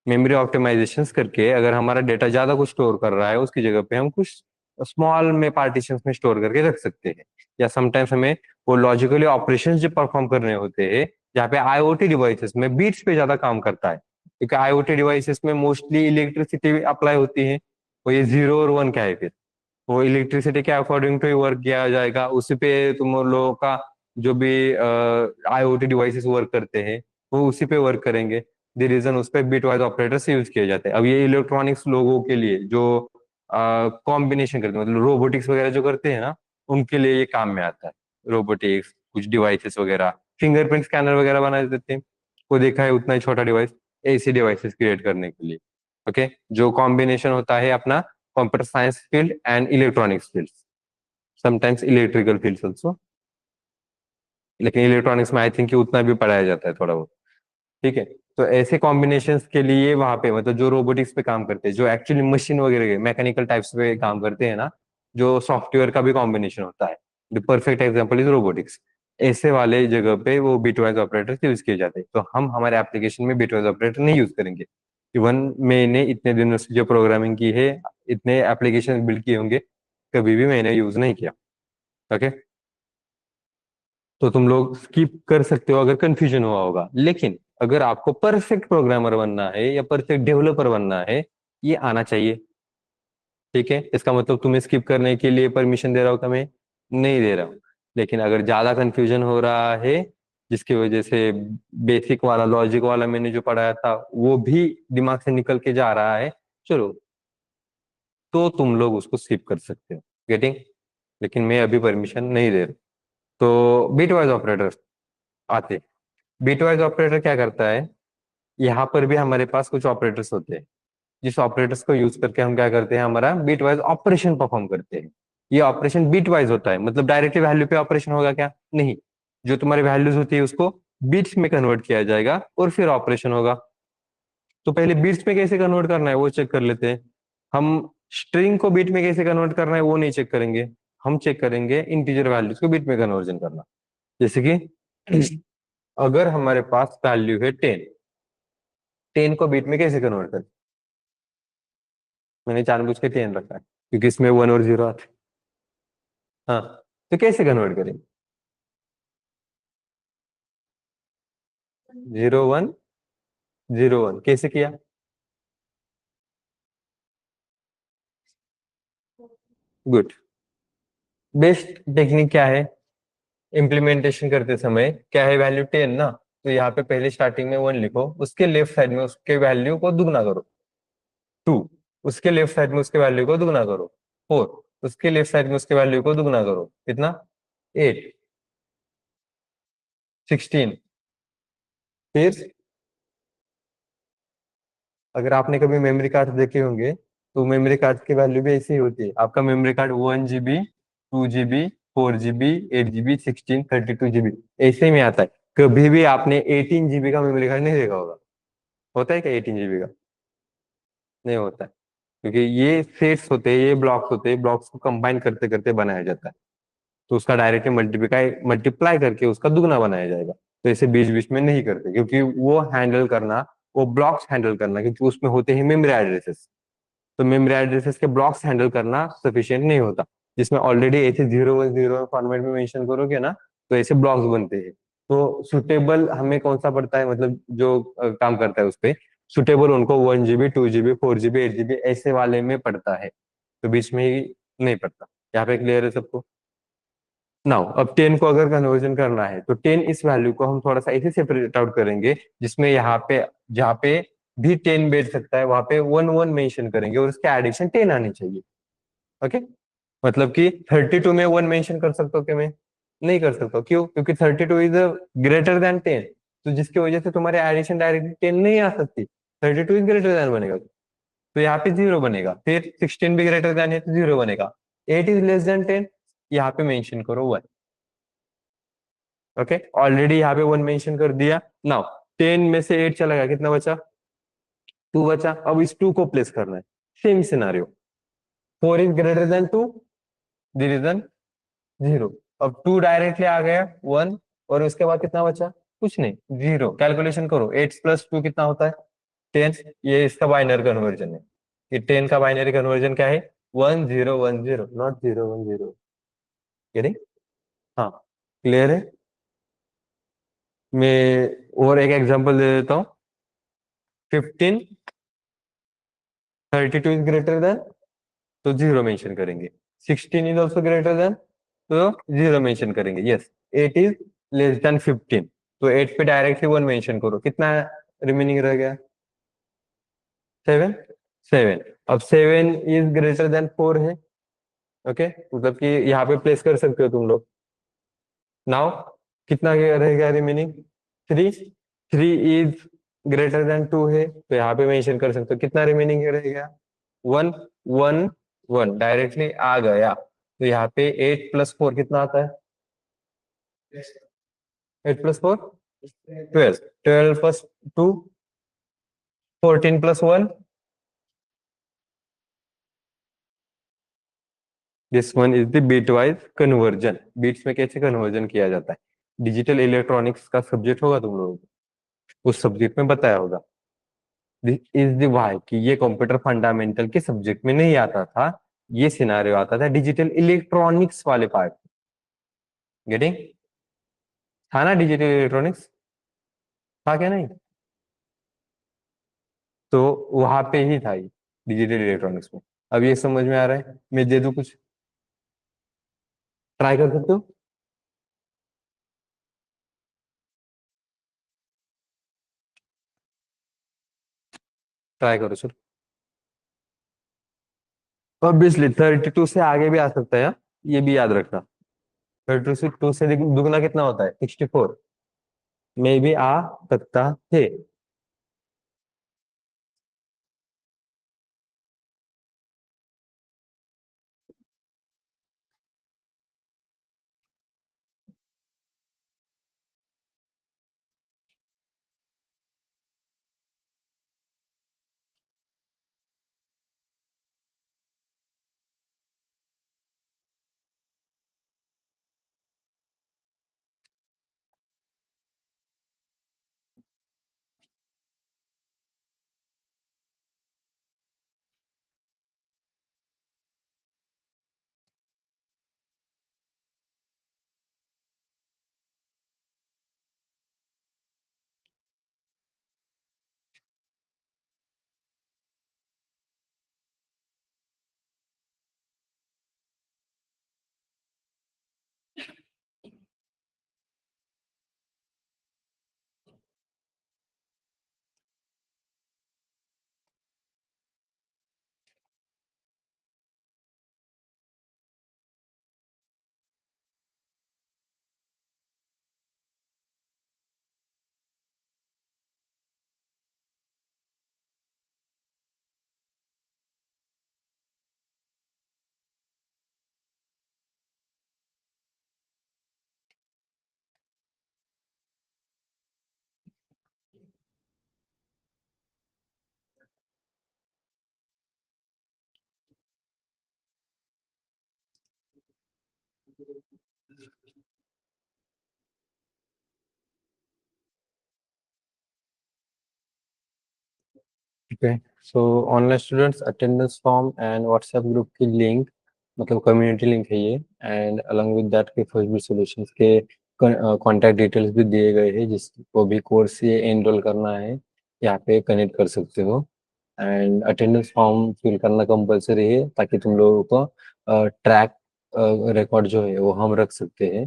मेमोरी ऑप्टिमाइजेशन करके अगर हमारा डेटा ज्यादा कुछ स्टोर कर रहा है, उसकी जगह पे हम कुछ स्मॉल में पार्टीशंस में स्टोर करके रख सकते हैं। या समटाइम्स हमें वो लॉजिकली ऑपरेशंस जो परफॉर्म करने होते हैं, जहाँ पे आईओटी डिवाइसेस में बीट्स पे ज्यादा काम करता है, क्योंकि आईओटी डिवाइसेस में मोस्टली इलेक्ट्रिसिटी अप्लाई होती है। वो ये 0 और 1 क्या है फिर? वो इलेक्ट्रिसिटी के अकॉर्डिंग टू वर्क किया जाएगा, उसी पे तुम लोगों का जो भी आईओटी डिवाइसेस वर्क करते हैं वो उसी पे वर्क करेंगे। द रीजन उस पर बिटवाइज ऑपरेटर्स यूज किए जाते हैं। अब ये इलेक्ट्रॉनिक्स लोगों के लिए जो कॉम्बिनेशन करते हैं, मतलब रोबोटिक्स वगैरह जो करते हैं ना, उनके लिए ये काम में आता है। रोबोटिक्स, कुछ डिवाइसेस वगैरह, फिंगरप्रिंट स्कैनर वगैरह बना देते हैं। वो देखा है उतना ही छोटा डिवाइस, ऐसी डिवाइसेस क्रिएट करने के लिए। ओके? जो कॉम्बिनेशन होता है अपना computer science field and electronics field, sometimes electrical field also, लेकिन इलेक्ट्रॉनिक्स में आई थिंक उतना भी पढ़ाया जाता है थोड़ा बहुत। ठीक है? तो ऐसे कॉम्बिनेशन के लिए वहां पे, मतलब जो रोबोटिक्स पे काम करते हैं, जो एक्चुअली मशीन वगैरह मैकेनिकल टाइप्स पे काम करते हैं ना, जो सॉफ्टवेयर का भी कॉम्बिनेशन होता है, the perfect example is robotics. ऐसे वाले जगह पे वो बिटवाइज ऑपरेटर यूज किए जाते हैं। तो हम हमारे एप्लीकेशन में बिटवाइज ऑपरेटर नहीं यूज करेंगे। इवन मैंने इतने दिनों से जो प्रोग्रामिंग की है, इतने एप्लीकेशन बिल्ड किए होंगे, कभी भी मैंने यूज नहीं किया। ओके? तो तुम लोग स्किप कर सकते हो अगर कंफ्यूजन हुआ होगा, लेकिन अगर आपको परफेक्ट प्रोग्रामर बनना है या परफेक्ट डेवलपर बनना है, ये आना चाहिए। ठीक है? इसका मतलब तुम्हें स्किप करने के लिए परमिशन दे रहा हूँ, मैं नहीं दे रहा हूँ। लेकिन अगर ज्यादा कंफ्यूजन हो रहा है, जिसकी वजह से बेसिक वाला लॉजिक वाला मैंने जो पढ़ाया था वो भी दिमाग से निकल के जा रहा है, चलो, तो तुम लोग उसको स्किप कर सकते हो। गेटिंग? लेकिन मैं अभी परमिशन नहीं दे रहा। तो बिट वाइज ऑपरेटर आते। बिट वाइज ऑपरेटर क्या करता है? यहाँ पर भी हमारे पास कुछ ऑपरेटर्स होते हैं, जिस ऑपरेटर्स को यूज करके हम क्या करते हैं, हमारा बिट वाइज ऑपरेशन परफॉर्म करते हैं। ये ऑपरेशन बिट वाइज होता है, मतलब डायरेक्टली वैल्यू पे ऑपरेशन होगा क्या? नहीं। जो तुम्हारी वैल्यूज होती है उसको बिट्स में कन्वर्ट किया जाएगा और फिर ऑपरेशन होगा। तो पहले बिट्स में कैसे कन्वर्ट करना है वो चेक कर लेते हैं। हम स्ट्रिंग को बिट में कैसे कन्वर्ट करना है वो नहीं चेक करेंगे। हम चेक करेंगे इंटीजर वैल्यूज को बिट में कन्वर्जन करना। जैसे कि अगर हमारे पास वैल्यू है 10, 10 को बिट में कैसे कन्वर्ट करें? मैंने जानबूझ के 10 रखा है क्योंकि इसमें 1 और 0 आते हैं। हाँ, तो कैसे कन्वर्ट करें? 0 1 0 1 कैसे किया? गुड। बेस्ट टेक्निक क्या है? इम्प्लीमेंटेशन करते समय क्या है, वैल्यू 10 ना, तो यहाँ पे पहले स्टार्टिंग में 1 लिखो, उसके लेफ्ट साइड में उसके वैल्यू को दुगना करो। 2, उसके लेफ्ट साइड में उसके वैल्यू को दुगना करो। 4, उसके लेफ्ट साइड में उसके वैल्यू को दुगना करो। कितना? 8, 16। फिर अगर आपने कभी मेमोरी कार्ड देखे होंगे तो मेमोरी कार्ड की वैल्यू भी ऐसी ही होती है। आपका memory card 1 GB, 2 GB, 4 GB, 8 GB, 16, 32 GB ऐसे में आता है। कभी भी आपने 18 GB का मेमोरी कार्ड नहीं देखा होगा। होता है क्या 18 GB का? नहीं होता है। क्योंकि ये सेट्स होते हैं, ये ब्लॉक्स होते हैं, ब्लॉक्स को कंबाइन करते करते बनाया जाता है। तो उसका डायरेक्टली मल्टीप्लाई मल्टीप्लाई करके उसका दुगना बनाया जाएगा। तो ऐसे बीच बीच में नहीं करते, क्योंकि वो हैंडल करना, वो ब्लॉक्स हैंडल करना, क्योंकि उसमें होते हैं मेमोरी एड्रेसेस। तो मेमोरी एड्रेसेस के ब्लॉक्स हैंडल करना सफिशिएंट नहीं होता। जिसमें ऑलरेडी ऐसे 0 1 0 फॉर्मेट में मेंशन करोगे ना, तो ऐसे ब्लॉक्स बनते हैं। तो सुटेबल हमें कौन सा पड़ता है, मतलब जो काम करता है उस पे सुटेबल उनको 1 GB, 2 GB, 4 GB, 8 GB ऐसे वाले में पड़ता है। तो बीच में ही नहीं पड़ता। यहाँ पे क्लियर है सबको? नाउ अब 10 को अगर कन्वर्जन करना है तो 10 इस वैल्यू को हम थोड़ा सा ऐसे सेपरेट आउट करेंगे, जिसमें यहाँ पे जहाँ पे भी 10 बैठ सकता है वहां पे 1 1 मेंशन करेंगे और उसके एडिशन 10 आनी चाहिए। ओके? मतलब कि 32 में 1 मेंशन कर सकता हूँ कि मैं? नहीं कर सकता। क्यों? क्योंकि 32 इज ग्रेटर देन 10। तो जिसकी वजह से तुम्हारे एडिशन डायरेक्टली 10 नहीं आ सकती। 32 इज ग्रेटर देन बनेगा, तो यहाँ पे 0 बनेगा। फिर 16 भी ग्रेटर देन है तो 0 बनेगा। 8 इज लेस देन 10, यहाँ पे मेंशन करो 1। ओके, ऑलरेडी यहाँ पे 1 मेंशन कर दिया। नाउ 10 में से 8 चला गया, कितना बचा? 2 बचा। अब इस 2 को प्लेस करना है। Same scenario, 4 is greater than 2, division 0। अब 2 डायरेक्टली आ गया 1, और उसके बाद कितना बचा? कुछ नहीं, 0। कैलकुलेशन करो, 8 प्लस 2 कितना होता है? 10। ये इसका बाइनरी कन्वर्जन है। ये 10 का बाइनरी कन्वर्जन क्या है? 1 0 1 0, नॉट 0 1 0। हाँ, क्लियर है? मैं और एक एग्जांपल दे देता हूँ। 15, 32 इज ग्रेटर देन, तो 0 मेंशन करेंगे। 16 इज ऑल्सो ग्रेटर देन, तो 0 मेंशन करेंगे। यस, 8 इज लेस देन 15, तो 8 पे डायरेक्टली 1 मेंशन करो। कितना रिमेनिंग रह गया? 7। 7। अब 7 इज ग्रेटर देन 4 है। ओके, मतलब कि यहाँ पे प्लेस कर सकते हो तुम लोग। नाउ कितना रहेगा रिमेनिंग? 3। 3 इज ग्रेटर देन 2 है, तो यहाँ पे मेंशन कर सकते हो। कितना रिमेनिंग रहेगा? 1 1 1 डायरेक्टली आ गया। तो यहाँ पे 8 + 4 कितना आता है? 8 + 4 12। 12 + 2 14 + 1। This one is the bit wise conversion. Bits में कैसे कन्वर्जन किया जाता है, डिजिटल इलेक्ट्रॉनिक्स का सब्जेक्ट होगा तुम लोगों को, उस सब्जेक्ट में बताया होगा। दिस इज द वाई कि ये कंप्यूटर फंडामेंटल के सब्जेक्ट में नहीं आता था। ये सिनारियो आता था डिजिटल इलेक्ट्रॉनिक्स वाले पार्ट। गेटिंग? था ना डिजिटल इलेक्ट्रॉनिक्स? था क्या नहीं? तो वहां पे ही था ये, डिजिटल इलेक्ट्रॉनिक्स में। अब ये समझ में आ रहा है? मैं दे दूं कुछ? ट्राई कर सकते हो? ट्राई करो सर। ऑब्वियसली 32 से आगे भी आ सकता है यार, ये भी याद रखना। 32 से दुगना कितना होता है? 64 में भी आ सकता है। Okay, so online students attendance form and WhatsApp group की लिंक, मतलब कम्युनिटी लिंक है ये, एंड अलॉन्ग विद दैट के फर्स्ट भी सॉल्यूशंस के कांटेक्ट डिटेल्स भी दिए गए हैं, जिसको भी कोर्स ये एनरोल करना है यहाँ पे कनेक्ट कर सकते हो। एंड अटेंडेंस फॉर्म फिल करना कंपलसरी है, ताकि तुम लोगों को ट्रैक रिकॉर्ड जो है वो हम रख सकते हैं।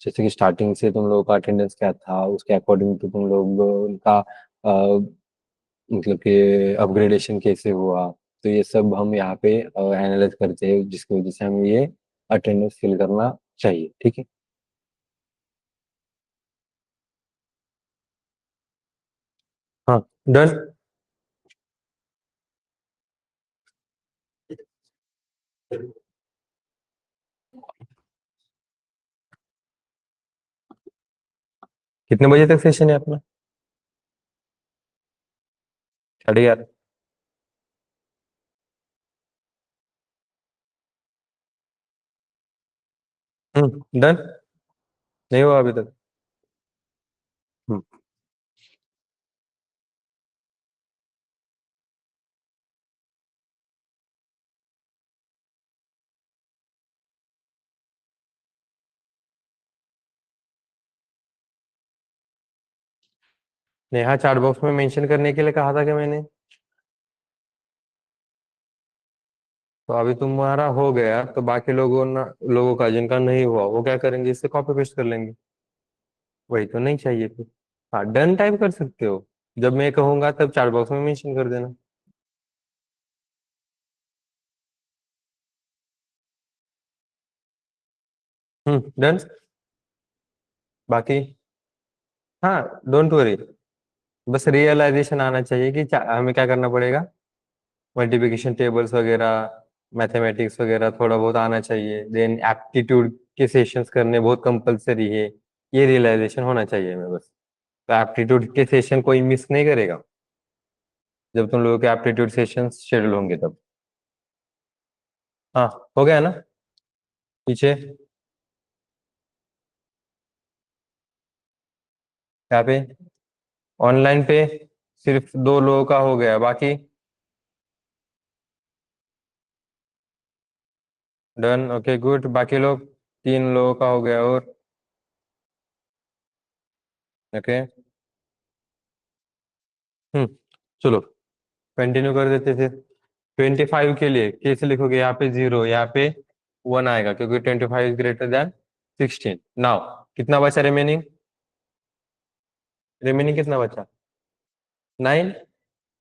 जैसे कि स्टार्टिंग से तुम लोगों का अटेंडेंस क्या था, उसके अकॉर्डिंग तो तुम लोग उनका मतलब कि अपग्रेडेशन कैसे हुआ, तो ये सब हम यहाँ पे एनालाइज करते हैं, जिसकी वजह से हमें ये अटेंडेंस फिल करना चाहिए। ठीक है। हाँ, डन। कितने बजे तक सेशन है अपना? 11:30। डन। नहीं हुआ अभी तक? हम्म। नेहा चार्ट बॉक्स में मेंशन करने के लिए कहा था कि मैंने। तो अभी तुम्हारा हो गया, तो बाकी लोगों का जिनका नहीं हुआ वो क्या करेंगे? इससे कॉपी पेस्ट कर लेंगे। वही तो नहीं चाहिए फिर। हाँ, डन टाइप कर सकते हो। जब मैं कहूंगा तब चार्ट बॉक्स में मेंशन कर देना। डन। बाकी, हाँ, डोंट वरी। बस रियलाइजेशन आना चाहिए कि हमें क्या करना पड़ेगा। मल्टीप्लिकेशन टेबल्स वगैरह, मैथमेटिक्स वगैरह थोड़ा बहुत आना चाहिए। देन एप्टीट्यूड के सेशंस करने बहुत कंपलसरी है। ये रियलाइजेशन होना चाहिए हमें बस। तो एप्टीट्यूड के सेशन कोई मिस नहीं करेगा, जब तुम लोगों के एप्टीट्यूड सेशंस शेड्यूल होंगे तब। हाँ, हो गया ना? पीछे यहाँ पे ऑनलाइन पे सिर्फ 2 लोगों का हो गया, बाकी डन। Okay, good. बाकी लोग 3 लोगों का हो गया और। ओके। हम्म चलो कंटिन्यू कर देते थे। 25 के लिए कैसे लिखोगे? यहाँ पे 0, यहाँ पे 1 आएगा, क्योंकि 25 इज ग्रेटर देन 16। नाउ कितना बचा रिमेनिंग? रिमेनिंग कितना बचा? 9।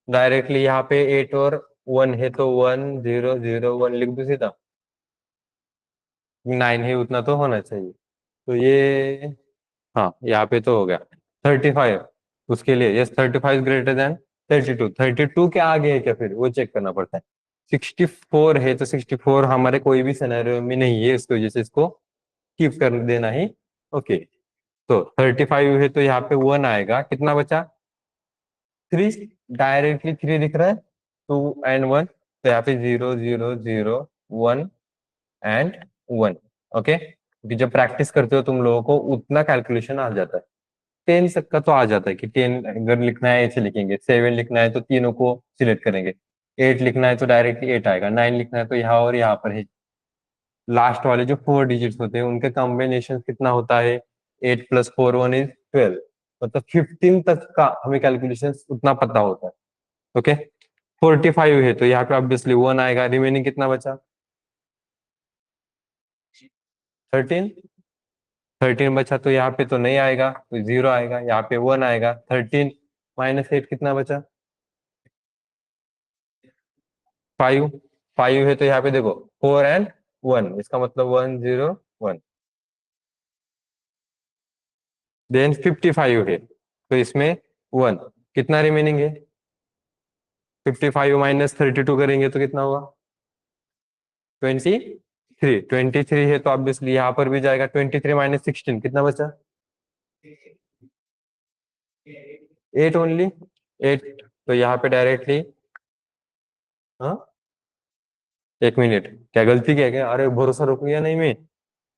डायरेक्टली यहाँ पे 8 और वन है तो 1 0 0 1 लिख दो सीधा। 9 है उतना तो होना चाहिए। तो ये, हाँ यहाँ पे तो हो गया 35। उसके लिए यस 35 ग्रेटर देन 32। 32 के आगे है क्या फिर वो चेक करना पड़ता है। 64 है तो 64 हमारे कोई भी सिनेरियो में नहीं है, इसकी वजह से इसको कीप कर देना ही। ओके। तो 35 है तो यहाँ पे 1 आएगा, कितना बचा 3। डायरेक्टली 3 दिख रहा है, 2 and 1, तो यहाँ पे 0 0 0 1 एंड 1। ओके, क्योंकि जब प्रैक्टिस करते हो तुम लोगों को उतना कैलकुलेशन आ जाता है। 10 तक का तो आ जाता है कि 10 अगर लिखना है ऐसे लिखेंगे, 7 लिखना है तो तीनों को सिलेक्ट करेंगे, 8 लिखना है तो डायरेक्टली 8 आएगा, 9 लिखना है तो यहाँ और यहाँ पर है। लास्ट वाले जो 4 डिजिट्स होते हैं उनका कॉम्बिनेशन कितना होता है, 8 + 4 1 is 12। मतलब 15 तक का हमें कैलकुलेशन उतना पता होता है। ओके। 45 है तो यहाँ पे ऑब्वियसली 1 आएगा, रिमेनिंग कितना बचा 13। 13 बचा तो यहाँ पे तो नहीं आएगा, तो 0 आएगा, यहाँ पे 1 आएगा। 13 - 8 कितना बचा 5। 5 है तो यहाँ पे देखो 4 and 1, इसका मतलब 1 0 1। देन 55 है तो इसमें 1, कितना रिमेनिंग है 55 - 32 करेंगे तो कितना होगा 23। 23 है तो ऑब्वियसली यहाँ पर भी जाएगा, 23 - 16 कितना बचा 8 ओनली। 8 तो यहाँ पे डायरेक्टली, हाँ 1 मिनट, क्या गलती क्या क्या, अरे भरोसा रुक गया नहीं मैं।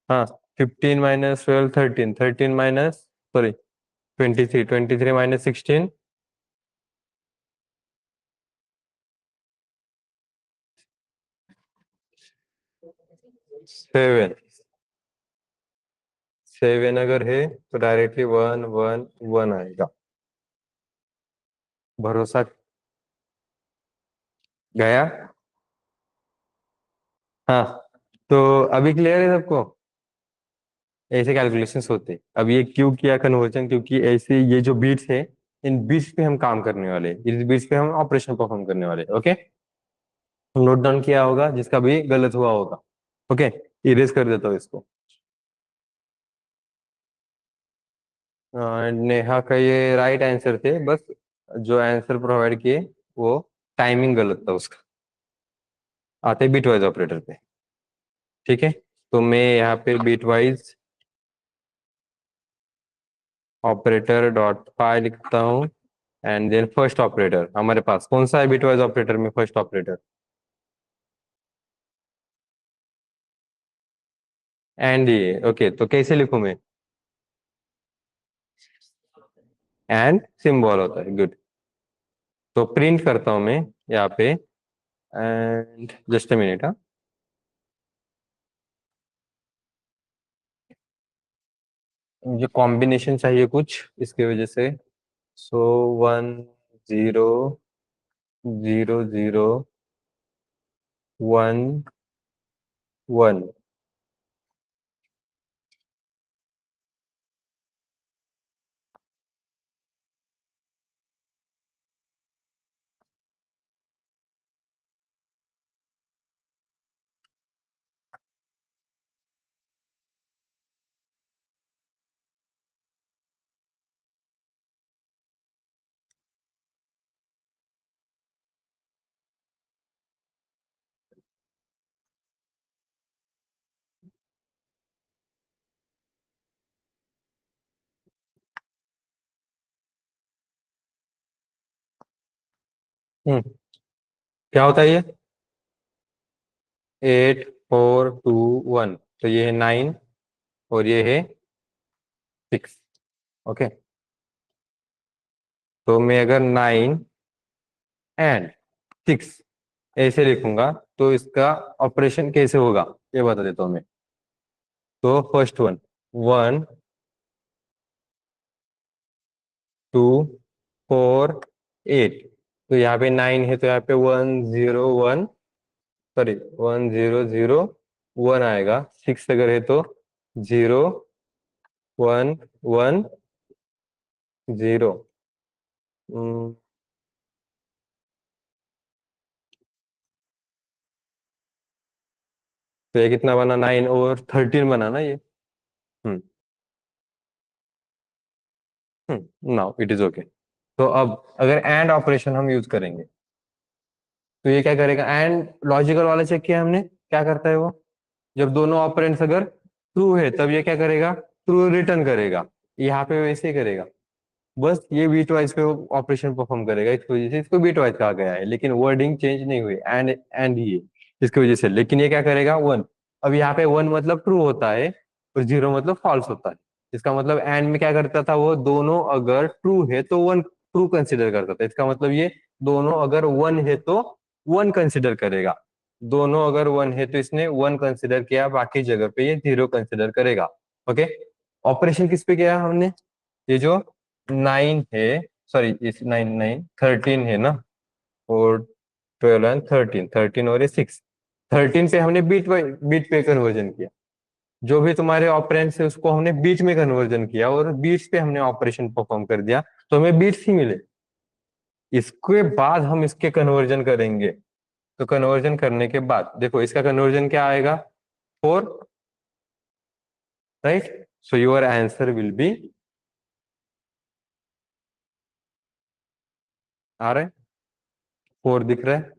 हाँ 15 - 12 13, 13 माइनस सॉरी 23, 23 - 16 7। 7 अगर है तो डायरेक्टली 1 1 1 आएगा। भरोसा गया। हाँ तो अभी क्लियर है सबको, ऐसे कैलकुलेशंस होते हैं। अब ये क्यों किया कन्वर्जन, क्योंकि ऐसे ये जो बीट्स है इन बीट्स पे हम काम करने वाले हैं, इस बीट्स पे हम ऑपरेशन परफॉर्म करने वाले हैं। ओके, नोट डाउन किया होगा जिसका भी गलत हुआ होगा। ओके, इरेज कर देता हूँ इसको। नेहा का ये राइट आंसर थे, बस जो आंसर प्रोवाइड किए वो टाइमिंग गलत था उसका। आते बिट वाइज ऑपरेटर पे। ठीक है, तो मैं यहाँ पे बिट वाइज ऑपरेटर डॉट पाई लिखता हूँ। एंड देन फर्स्ट ऑपरेटर हमारे पास कौन सा है बिट वाइज ऑपरेटर में, फर्स्ट ऑपरेटर एंड ये। ओके, तो कैसे लिखूं मैं, एंड सिंबल होता है, गुड। तो प्रिंट करता हूं मैं यहाँ पे, एंड जस्ट अ मिनट। हाँ मुझे कॉम्बिनेशन चाहिए कुछ इसकी वजह से। सो 1 0 0 1 1। क्या होता है ये, 8 4 2 1, तो ये है 9 और ये है 6। ओके, तो मैं अगर 9 and 6 ऐसे लिखूंगा तो इसका ऑपरेशन कैसे होगा ये बता देता हूँ मैं। तो फर्स्ट वन 1 2 4 8, तो यहाँ पे 9 है तो यहाँ पे 1 0 1, सॉरी 1 0 0 1 आएगा। 6 अगर है तो 0 1 1 0। तो ये कितना बना, 9/13 बना ना ये। हम्म नाउ इट इज ओके। तो अब अगर एंड ऑपरेशन हम यूज करेंगे तो ये क्या करेगा, एंड लॉजिकल वाला चेक किया हमने, क्या करता है वो, जब दोनों ऑपरेंड्स अगर ट्रू है तब ये क्या करेगा, ट्रू रिटर्न करेगा। यहाँ पे वैसे ही करेगा, बस ये बीट वाइज पे ऑपरेशन परफॉर्म करेगा, इस वजह से इसको बीट वाइज कहा गया है, लेकिन वर्डिंग चेंज नहीं हुई, एंड ही है इसकी वजह से। लेकिन ये क्या करेगा, वन। अब यहाँ पे वन मतलब ट्रू होता है और जीरो मतलब फॉल्स होता है। इसका मतलब एंड में क्या करता था वो, दोनों अगर ट्रू है तो वन ट्रू कंसिडर करता था। इसका मतलब ये दोनों अगर वन है तो वन कंसिडर करेगा, दोनों अगर वन है तो इसने वन कंसिडर किया, बाकी जगह पे ये जीरो कंसिडर करेगा। ओके, ऑपरेशन किस पे किया हमने, ये जो 9 है, सॉरी इस 9 9 13 है ना, और 12 एंड 13, 13 और ये 6, 13 पे हमने बीट पे कन्वर्जन किया। जो भी तुम्हारे ऑपरेंड्स है उसको हमने बीट में कन्वर्जन किया और बीट्स पे हमने ऑपरेशन परफॉर्म कर दिया, तो हमें बीट्स ही मिले। इसके बाद हम इसके कन्वर्जन करेंगे, तो कन्वर्जन करने के बाद देखो इसका कन्वर्जन क्या आएगा, 4, right. So your answer will be, आ रहा है, 4 दिख रहा है।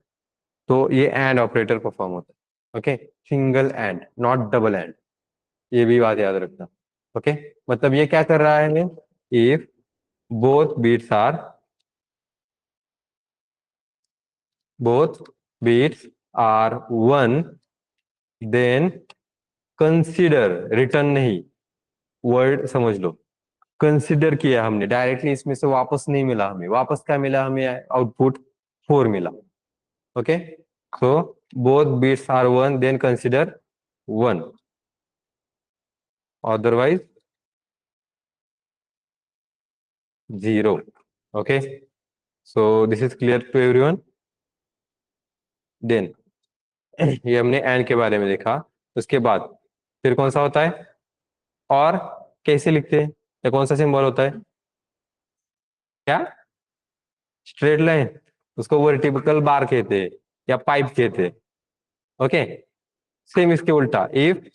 तो ये एंड ऑपरेटर परफॉर्म होता है। Okay, single and not double and, ये भी बात याद रखना। ओके, मतलब ये क्या कर रहा है, if both bits are, both bits are one, then consider, return नहीं, वर्ड समझ लो, कंसीडर किया हमने डायरेक्टली, इसमें से वापस नहीं मिला हमें, वापस क्या मिला हमें, आउटपुट 4 मिला। Okay, so both bits are one then consider one, otherwise zero. Okay, so this is clear to everyone. Then ये हमने एंड के बारे में देखा। उसके बाद फिर कौन सा होता है, और कैसे लिखते हैं, या कौन सा सिंबल होता है, क्या, स्ट्रेट लाइन, उसको वर्टिकल बार कहते हैं या पाइप कहते हैं। ओके, सेम इसके उल्टा, if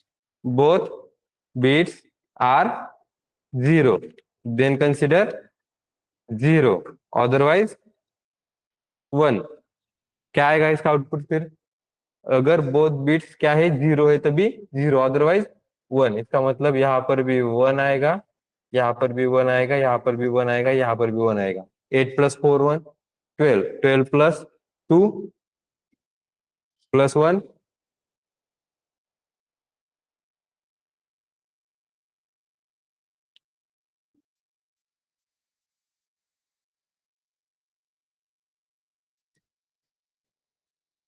both bits are zero then consider zero, otherwise one. क्या आएगा इसका आउटपुट फिर, अगर बोथ बिट्स क्या है, जीरो है तभी जीरो, अदरवाइज वन। इसका मतलब यहाँ पर भी वन आएगा, यहाँ पर भी वन आएगा, यहाँ पर भी वन आएगा, यहाँ पर भी वन आएगा। 8 + 4 1, 12, 12 + 2 +1,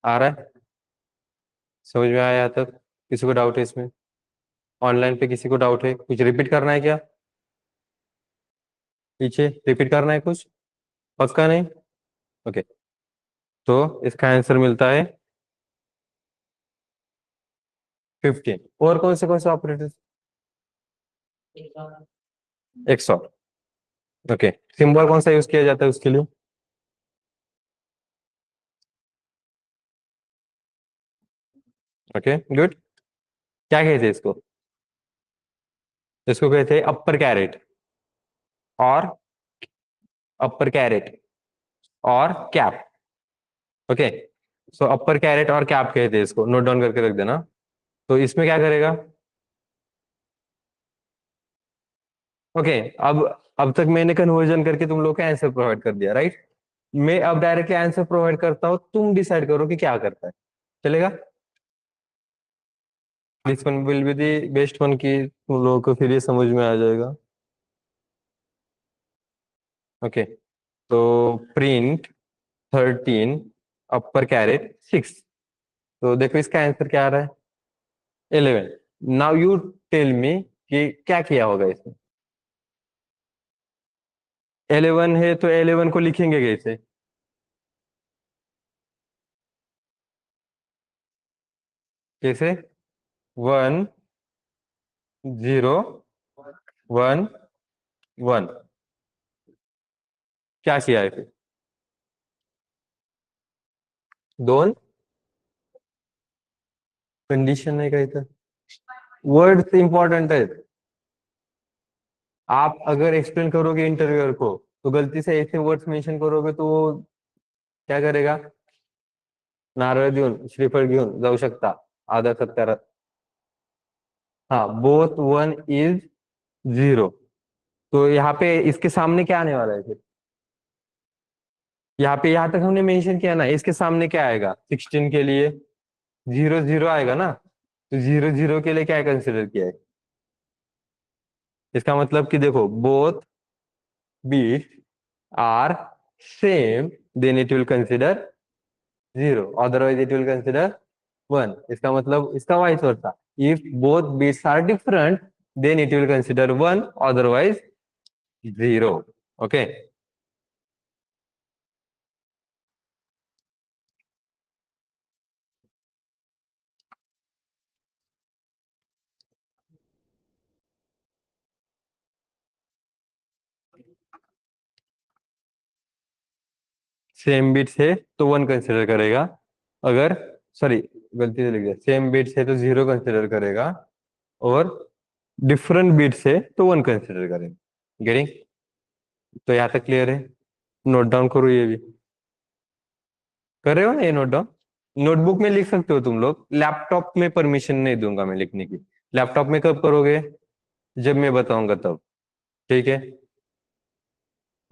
आ रहा है, समझ में आया तक, किसी को डाउट है इसमें, ऑनलाइन पे किसी को डाउट है, कुछ रिपीट करना है क्या, पीछे रिपीट करना है कुछ, पक्का नहीं। ओके, तो इसका आंसर मिलता है 15। और कौन से ऑपरेटर, XOR। ओके, सिंबल कौन सा यूज किया जाता है उसके लिए, ओके गुड। क्या कहते हैं इसको, इसको कहते हैं अपर कैरेट, और अपर कैरेट और कैप। ओके, सो अपर कैरेट और कैप कहते हैं इसको, नोट डाउन करके रख देना। तो इसमें क्या करेगा, ओके, अब तक मैंने कन्वर्जन करके तुम लोग का आंसर प्रोवाइड कर दिया, राइट। मैं अब डायरेक्टली आंसर प्रोवाइड करता हूँ, तुम डिसाइड करो कि क्या करता है, चलेगा। This one will be the best one, की तुम लोगों को फिर ये समझ में आ जाएगा। ओके, तो प्रिंट 13 अपर कैरेट 6, तो देखो इसका आंसर क्या आ रहा है, 11। नाउ यू टेल मी कि क्या किया होगा इसमें, 11 है तो 11 को लिखेंगे कैसे, कैसे, 1 0 1 1, क्या किया है फिर, दोन कंडिशन नाही काय तर वर्ड्स इंपॉर्टेंट आहेत. आप अगर एक्सप्लेन करोगे इंटरव्यूअर को तो गलती से ऐसे वर्ड्स मेंशन करोगे तो वो क्या करेगा? नारळ घेऊन श्रीफळ घेऊन जाऊ शकता आधा सत्कार. हाँ, बोथ वन इज जीरो. तो यहाँ पे इसके सामने क्या आने वाला है फिर? यहाँ पे यहाँ तक हमने मेंशन किया ना, इसके सामने क्या आएगा 16 के लिए? जीरो जीरो आएगा ना. तो जीरो जीरो के लिए क्या कंसिडर किया है? इसका मतलब कि देखो both bit are same, then it will consider zero, otherwise it will consider one. इसका मतलब इसका vice versa. If both bits are different then it will consider one, otherwise zero. Okay. Same bits है तो one consider करेगा. अगर sorry, गलती से लिख दिया, सेम बिट्स है तो जीरो कंसिडर करेगा, और डिफरेंट बिट्स है तो वन कंसिडर करेगा. गेटिंग? तो यहाँ तक क्लियर है? नोट डाउन करो ये भी. कर रहे हो ना ये नोट डाउन? नोटबुक में लिख सकते हो तुम लोग, लैपटॉप में परमिशन नहीं दूंगा मैं लिखने की. लैपटॉप में कब करोगे? जब मैं बताऊंगा तब. ठीक है.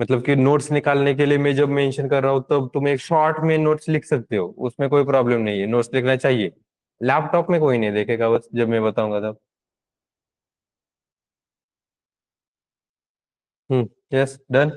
मतलब कि नोट्स निकालने के लिए मैं जब मेंशन कर रहा हूँ तब तुम एक शॉर्ट में नोट्स लिख सकते हो, उसमें कोई प्रॉब्लम नहीं है, नोट्स लिखना चाहिए. लैपटॉप में कोई नहीं देखेगा, बस जब मैं बताऊंगा तब. Yes done.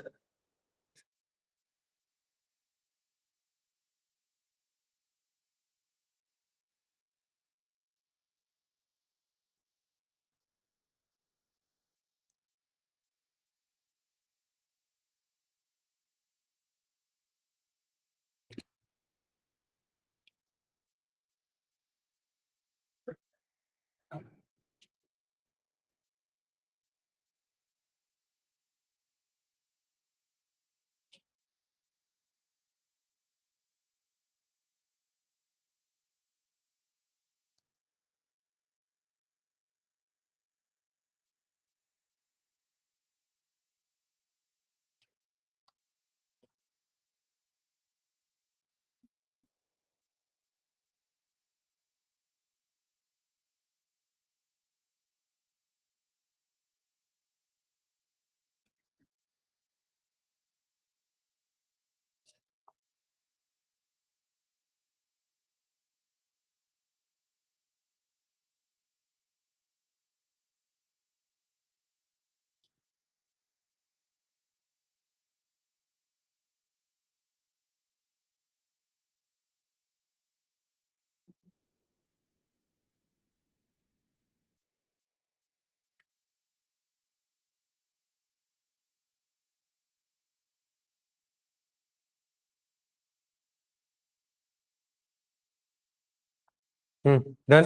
डन.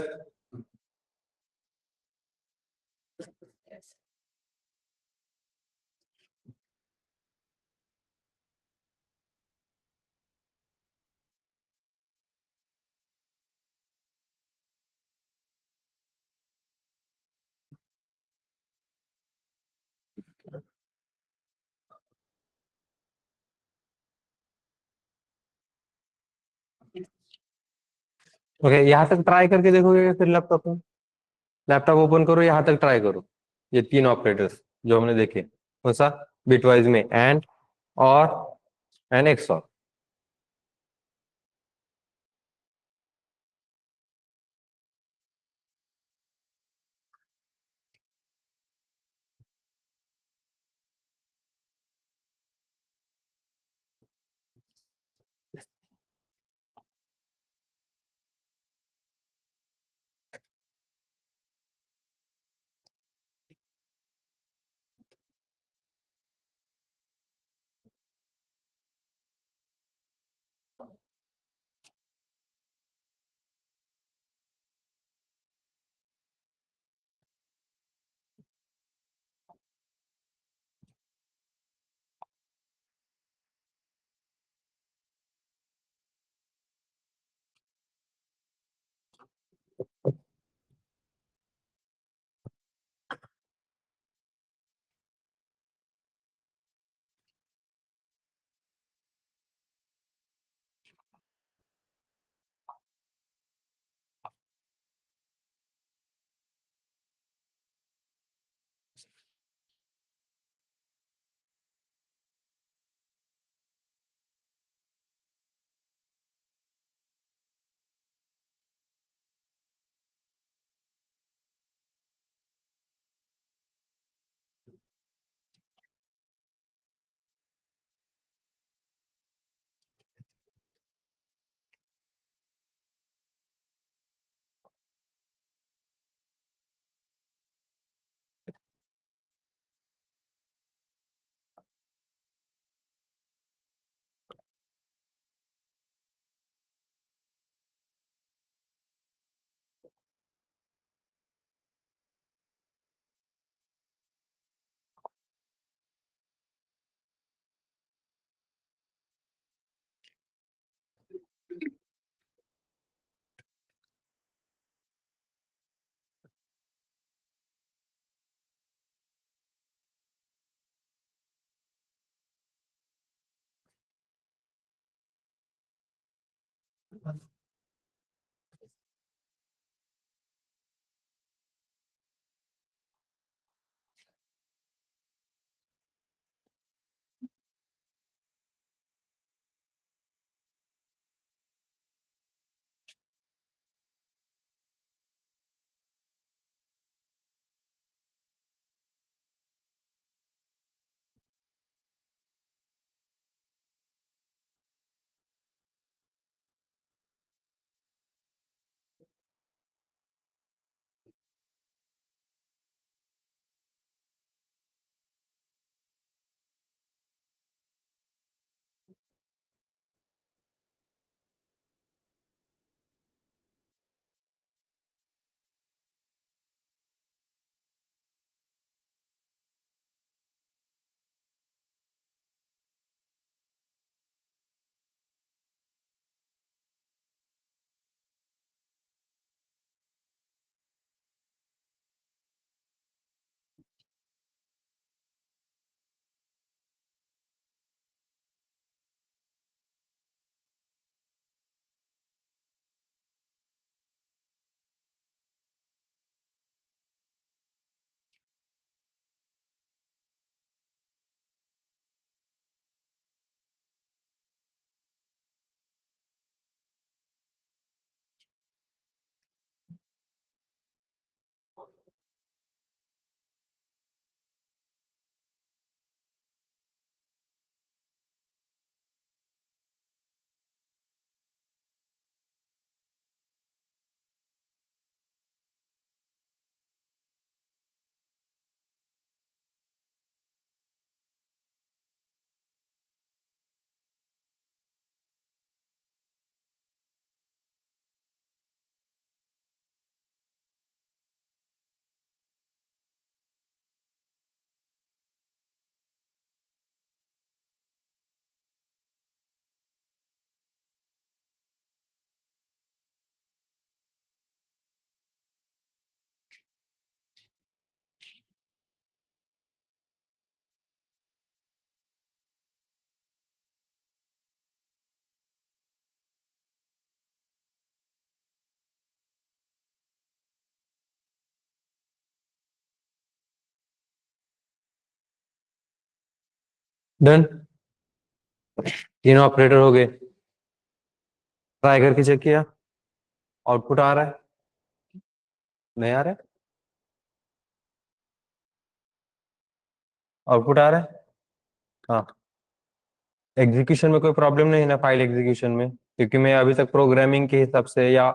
ओके, यहाँ तक ट्राई करके देखोगे क्या फिर लैपटॉप में? लैपटॉप ओपन करो, यहाँ तक ट्राई करो. ये तीन ऑपरेटर्स जो हमने देखे, कौन सा? बिटवाइज में एंड, और एंड एक्स और. डन। तीनों ऑपरेटर हो गए। ट्राई करके चेक किया, आउटपुट आ रहा है? नहीं आ रहा है? आउटपुट आ रहा है? हाँ। एग्जीक्यूशन में कोई प्रॉब्लम नहीं है ना, फाइल एग्जीक्यूशन में? क्योंकि मैं अभी तक प्रोग्रामिंग के हिसाब से या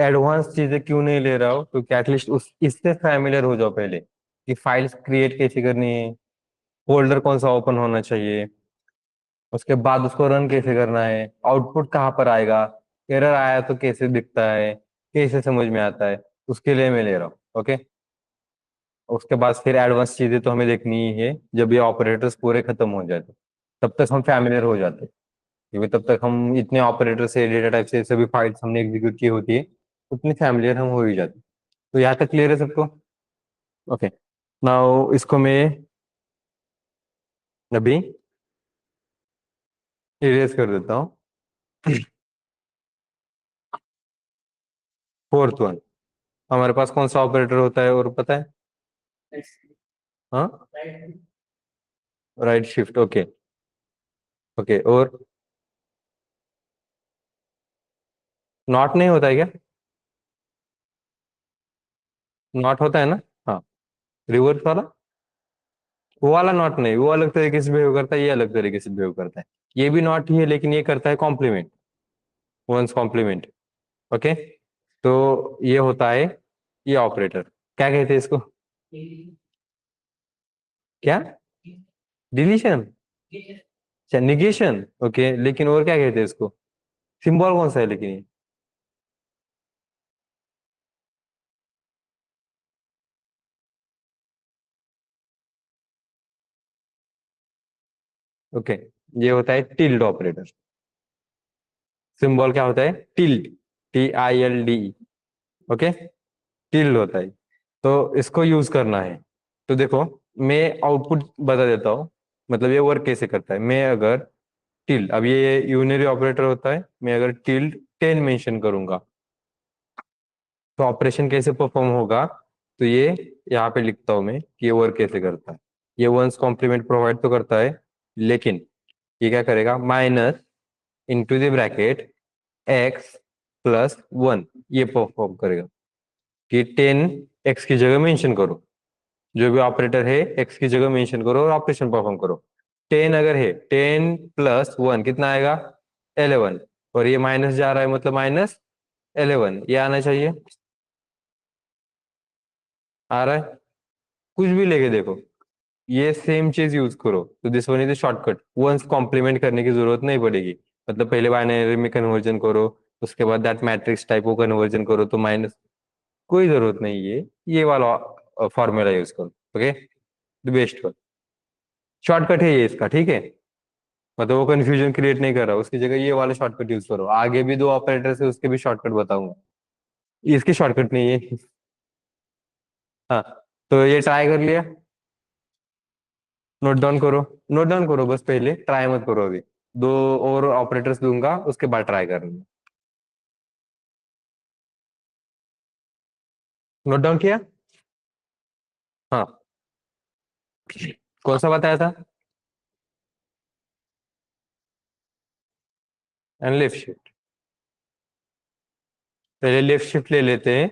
एडवांस चीजें क्यों नहीं ले रहा हूँ, क्योंकि एटलीस्ट उस इससे फैमिलियर हो जाओ पहले कि फाइल्स क्रिएट कैसे करनी है, फोल्डर कौन सा ओपन होना चाहिए, उसके बाद उसको रन कैसे करना है, आउटपुट कहाँ पर आएगा, एरर आया तो कैसे दिखता है, कैसे समझ में आता है, उसके लिए मैं ले रहा हूँ। ओके। उसके बाद फिर एडवांस चीजें तो हमें देखनी ही है जब ये ऑपरेटर्स पूरे खत्म हो जाते, तब तक हम फैमिलियर हो जाते, क्योंकि तब तक हम इतने ऑपरेटर से, डेटा टाइप से सभी फाइल्स हमने एग्जीक्यूट की होती है, उतनी फैमिलियर हम हो ही जाते। तो यहाँ तक क्लियर है सबको? ओके। नाउ इसको मैं अभी इरेज कर देता हूँ। फोर्थ वन, हमारे पास कौन सा ऑपरेटर होता है और पता है? हाँ, राइट शिफ्ट। ओके। ओके, और नॉट नहीं होता है क्या? नॉट होता है ना? हाँ। रिवर्स वाला? वो वाला नॉट नहीं, वो अलग तरीके से बिहेव करता है, ये अलग तरीके से बिहेव करता है। ये भी नॉट ही है, लेकिन ये करता है कॉम्प्लीमेंट, वंस कॉम्प्लीमेंट। ओके। तो ये होता है, ये ऑपरेटर क्या कहते हैं इसको? क्या? डिलीशन? अच्छा, निगेशन। ओके, लेकिन और क्या कहते हैं इसको? सिंबल कौन सा है लेकिन ये? ओके, ये होता है टिल्ड ऑपरेटर। सिंबल क्या होता है? Tilde, TILD। ओके, टिल्ड होता है। तो इसको यूज करना है। तो देखो, मैं आउटपुट बता देता हूँ, मतलब ये वर्क कैसे करता है। मैं अगर टिल्ड, अब ये यूनरी ऑपरेटर होता है, मैं अगर टिल्ड 10 मेंशन करूंगा तो ऑपरेशन कैसे परफॉर्म होगा, तो ये यहाँ पे लिखता हूं मैं कि ये वर्क कैसे करता है। ये वंस कॉम्प्लीमेंट प्रोवाइड तो करता है, लेकिन ये क्या करेगा, minus into the bracket x plus 1 ये परफॉर्म करेगा कि 10 एक्स की जगह मेंशन करो, जो भी ऑपरेटर है एक्स की जगह मेंशन करो और ऑपरेशन परफॉर्म करो। 10 अगर है, 10 प्लस 1 कितना आएगा, 11, और ये माइनस जा रहा है मतलब माइनस 11, ये आना चाहिए, आ रहा है। कुछ भी लेके देखो, ये सेम चीज यूज करो तो this one is shortcut, one's complement करने की जरूरत नहीं पड़ेगी। मतलब पहले बाइनरी में कन्वर्जन करो, उसके बाद दैट मैट्रिक्स टाइप को कन्वर्जन करो तो माइनस, कोई जरूरत नहीं है, ये वाला फॉर्मूला यूज करो। Okay, the best one, shortcut है ये इसका, ठीक है। मतलब वो कंफ्यूजन क्रिएट नहीं कर रहा, उसकी जगह ये वाला शॉर्टकट यूज करो। आगे भी दो ऑपरेटर है उसके भी शॉर्टकट बताऊंगा, इसकी शॉर्टकट नहीं है। हाँ, तो ये ट्राई कर लिया, नोट डाउन करो, नोट डाउन करो बस, पहले ट्राई मत करो अभी। दो और ऑपरेटर्स दूंगा उसके बाद ट्राई करना। नोट डाउन किया। हाँ, कौन सा बताया था, एंड लेफ्ट शिफ्ट। पहले लेफ्ट शिफ्ट ले लेते हैं।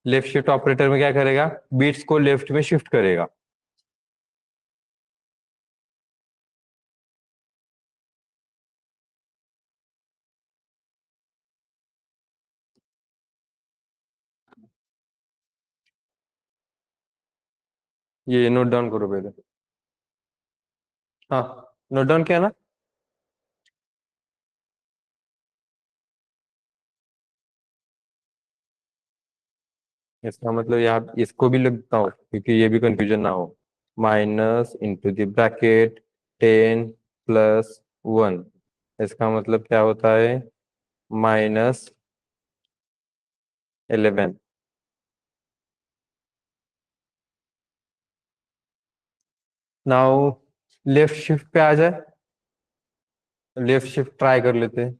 लेफ्ट शिफ्ट ऑपरेटर में क्या करेगा, बीट्स को लेफ्ट में शिफ्ट करेगा। ये नोट डाउन करो पहले। हाँ, नोट डाउन किया ना। इसका मतलब यहाँ इसको भी लगता हो क्योंकि ये भी कंफ्यूजन ना हो। Minus into the bracket 10 plus 1, इसका मतलब क्या होता है, माइनस 11। नाउ लेफ्ट शिफ्ट पे आ जाए, लेफ्ट शिफ्ट ट्राई कर लेते हैं।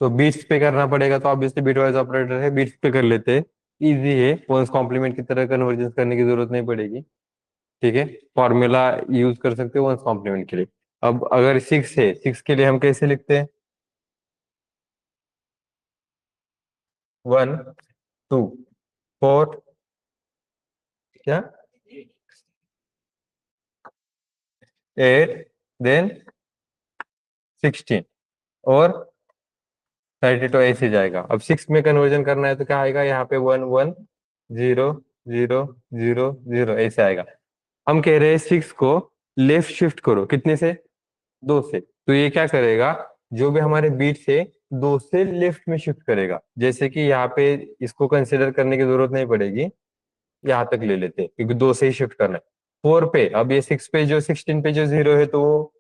तो बीट्स पे करना पड़ेगा, तो ऑब्वियसली बीट वाइज ऑपरेटर है, बीट्स पे कर लेते हैं। इजी है, वंस कॉम्प्लीमेंट की तरह कन्वर्जेंस करने की जरूरत नहीं पड़ेगी। ठीक है, फॉर्मूला यूज कर सकते हो वंस कॉम्प्लीमेंट के लिए। अब अगर 6 है, 6 के लिए हम कैसे लिखते हैं, 1 2 4, क्या 8, देन 16 और 32 ऐसे जाएगा। अब 6 में कन्वर्जन करना है तो क्या आएगा, यहाँ पे 1 1 0 0 0 0 ऐसे आएगा। हम कह रहे हैं 6 को लेफ्ट शिफ्ट करो, कितने से, 2 से, तो ये क्या करेगा, जो भी हमारे बीट से 2 से लेफ्ट में शिफ्ट करेगा। जैसे कि यहाँ पे इसको कंसिडर करने की जरूरत नहीं पड़ेगी, यहाँ तक ले लेते हैं क्योंकि 2 से ही शिफ्ट करना है। 4 पे, अब ये 6 पे जो 16 पे जो 0 है तो वो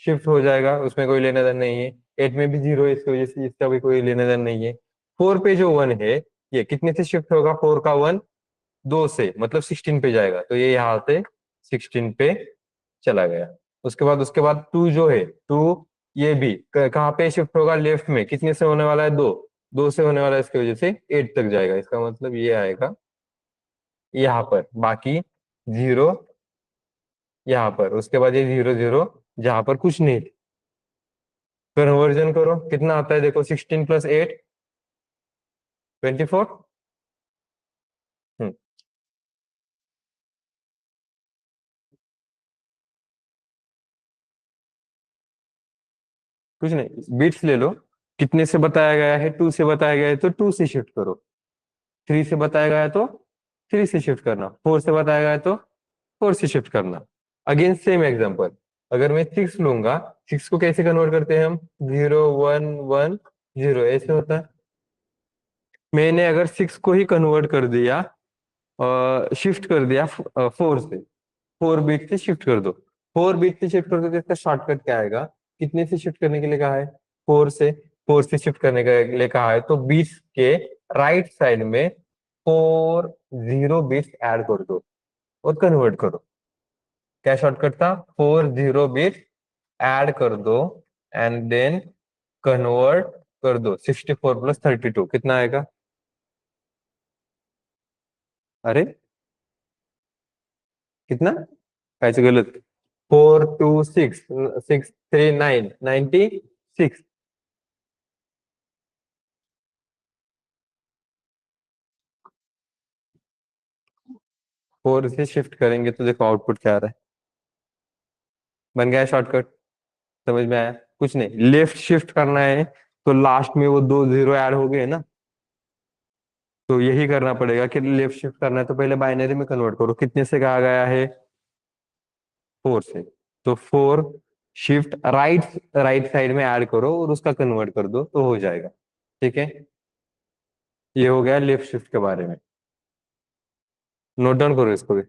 शिफ्ट हो जाएगा, उसमें कोई लेना देना नहीं है। 8 में भी 0 है, इसकी वजह से इसका भी कोई लेना देना नहीं है। 4 पे जो 1 है, ये कितने से शिफ्ट होगा, 4 का 1 2 से, मतलब 16 पे जाएगा, तो ये यहाँ से 16 पे चला गया। उसके बाद 2 जो है, 2 ये भी कहाँ पे शिफ्ट होगा, लेफ्ट में, कितने से होने वाला है, 2 2 से होने वाला है, इसकी वजह से 8 तक जाएगा। इसका मतलब ये आएगा यहाँ पर, बाकी 0 यहाँ पर, उसके बाद ये 0 0 जहां पर कुछ नहीं। कन्वर्जन करो, कितना आता है देखो, 16 प्लस 8 24। हम्म, कुछ नहीं, बिट्स ले लो। कितने से बताया गया है, 2 से बताया गया है तो 2 से शिफ्ट करो। 3 से बताया गया है तो 3 से शिफ्ट करना। 4 से बताया गया है तो 4 से शिफ्ट करना। अगेन सेम एग्जांपल, अगर मैं 6 लूंगा, 6 को कैसे कन्वर्ट करते हैं हम, 0 1 1 0 ऐसे होता है। मैंने अगर 6 को ही कन्वर्ट कर दिया, शिफ्ट कर दिया 4 से, 4 बिट से शिफ्ट कर दो। 4 बिट से शिफ्ट कर दो तो इसका शॉर्टकट क्या आएगा, कितने से शिफ्ट करने के लिए कहा है, 4 से। 4 से शिफ्ट करने के लिए कहा है तो बिट्स के राइट साइड में 4 0 बिट्स ऐड कर दो और कन्वर्ट करो। क्या शॉर्टकट था, 4 0 बिट ऐड कर दो एंड देन कन्वर्ट कर दो। 64 + 32 कितना आएगा? अरे कितना? कैसे गलत? 4 2 6 6 3 9 96। 4 से शिफ्ट करेंगे तो देखो आउटपुट क्या आ रहा है। बन गया शॉर्टकट। समझ में आया? कुछ नहीं, लेफ्ट शिफ्ट करना है तो लास्ट में वो 2 0 ऐड हो गए ना, तो यही करना पड़ेगा कि लेफ्ट शिफ्ट करना है तो पहले बाइनरी में कन्वर्ट करो। कितने से कहा गया है? 4 से। तो 4 शिफ्ट राइट राइट साइड में ऐड करो और उसका कन्वर्ट कर दो तो हो जाएगा। ठीक है, ये हो गया लेफ्ट शिफ्ट के बारे में। नोट डाउन करो इसको भी।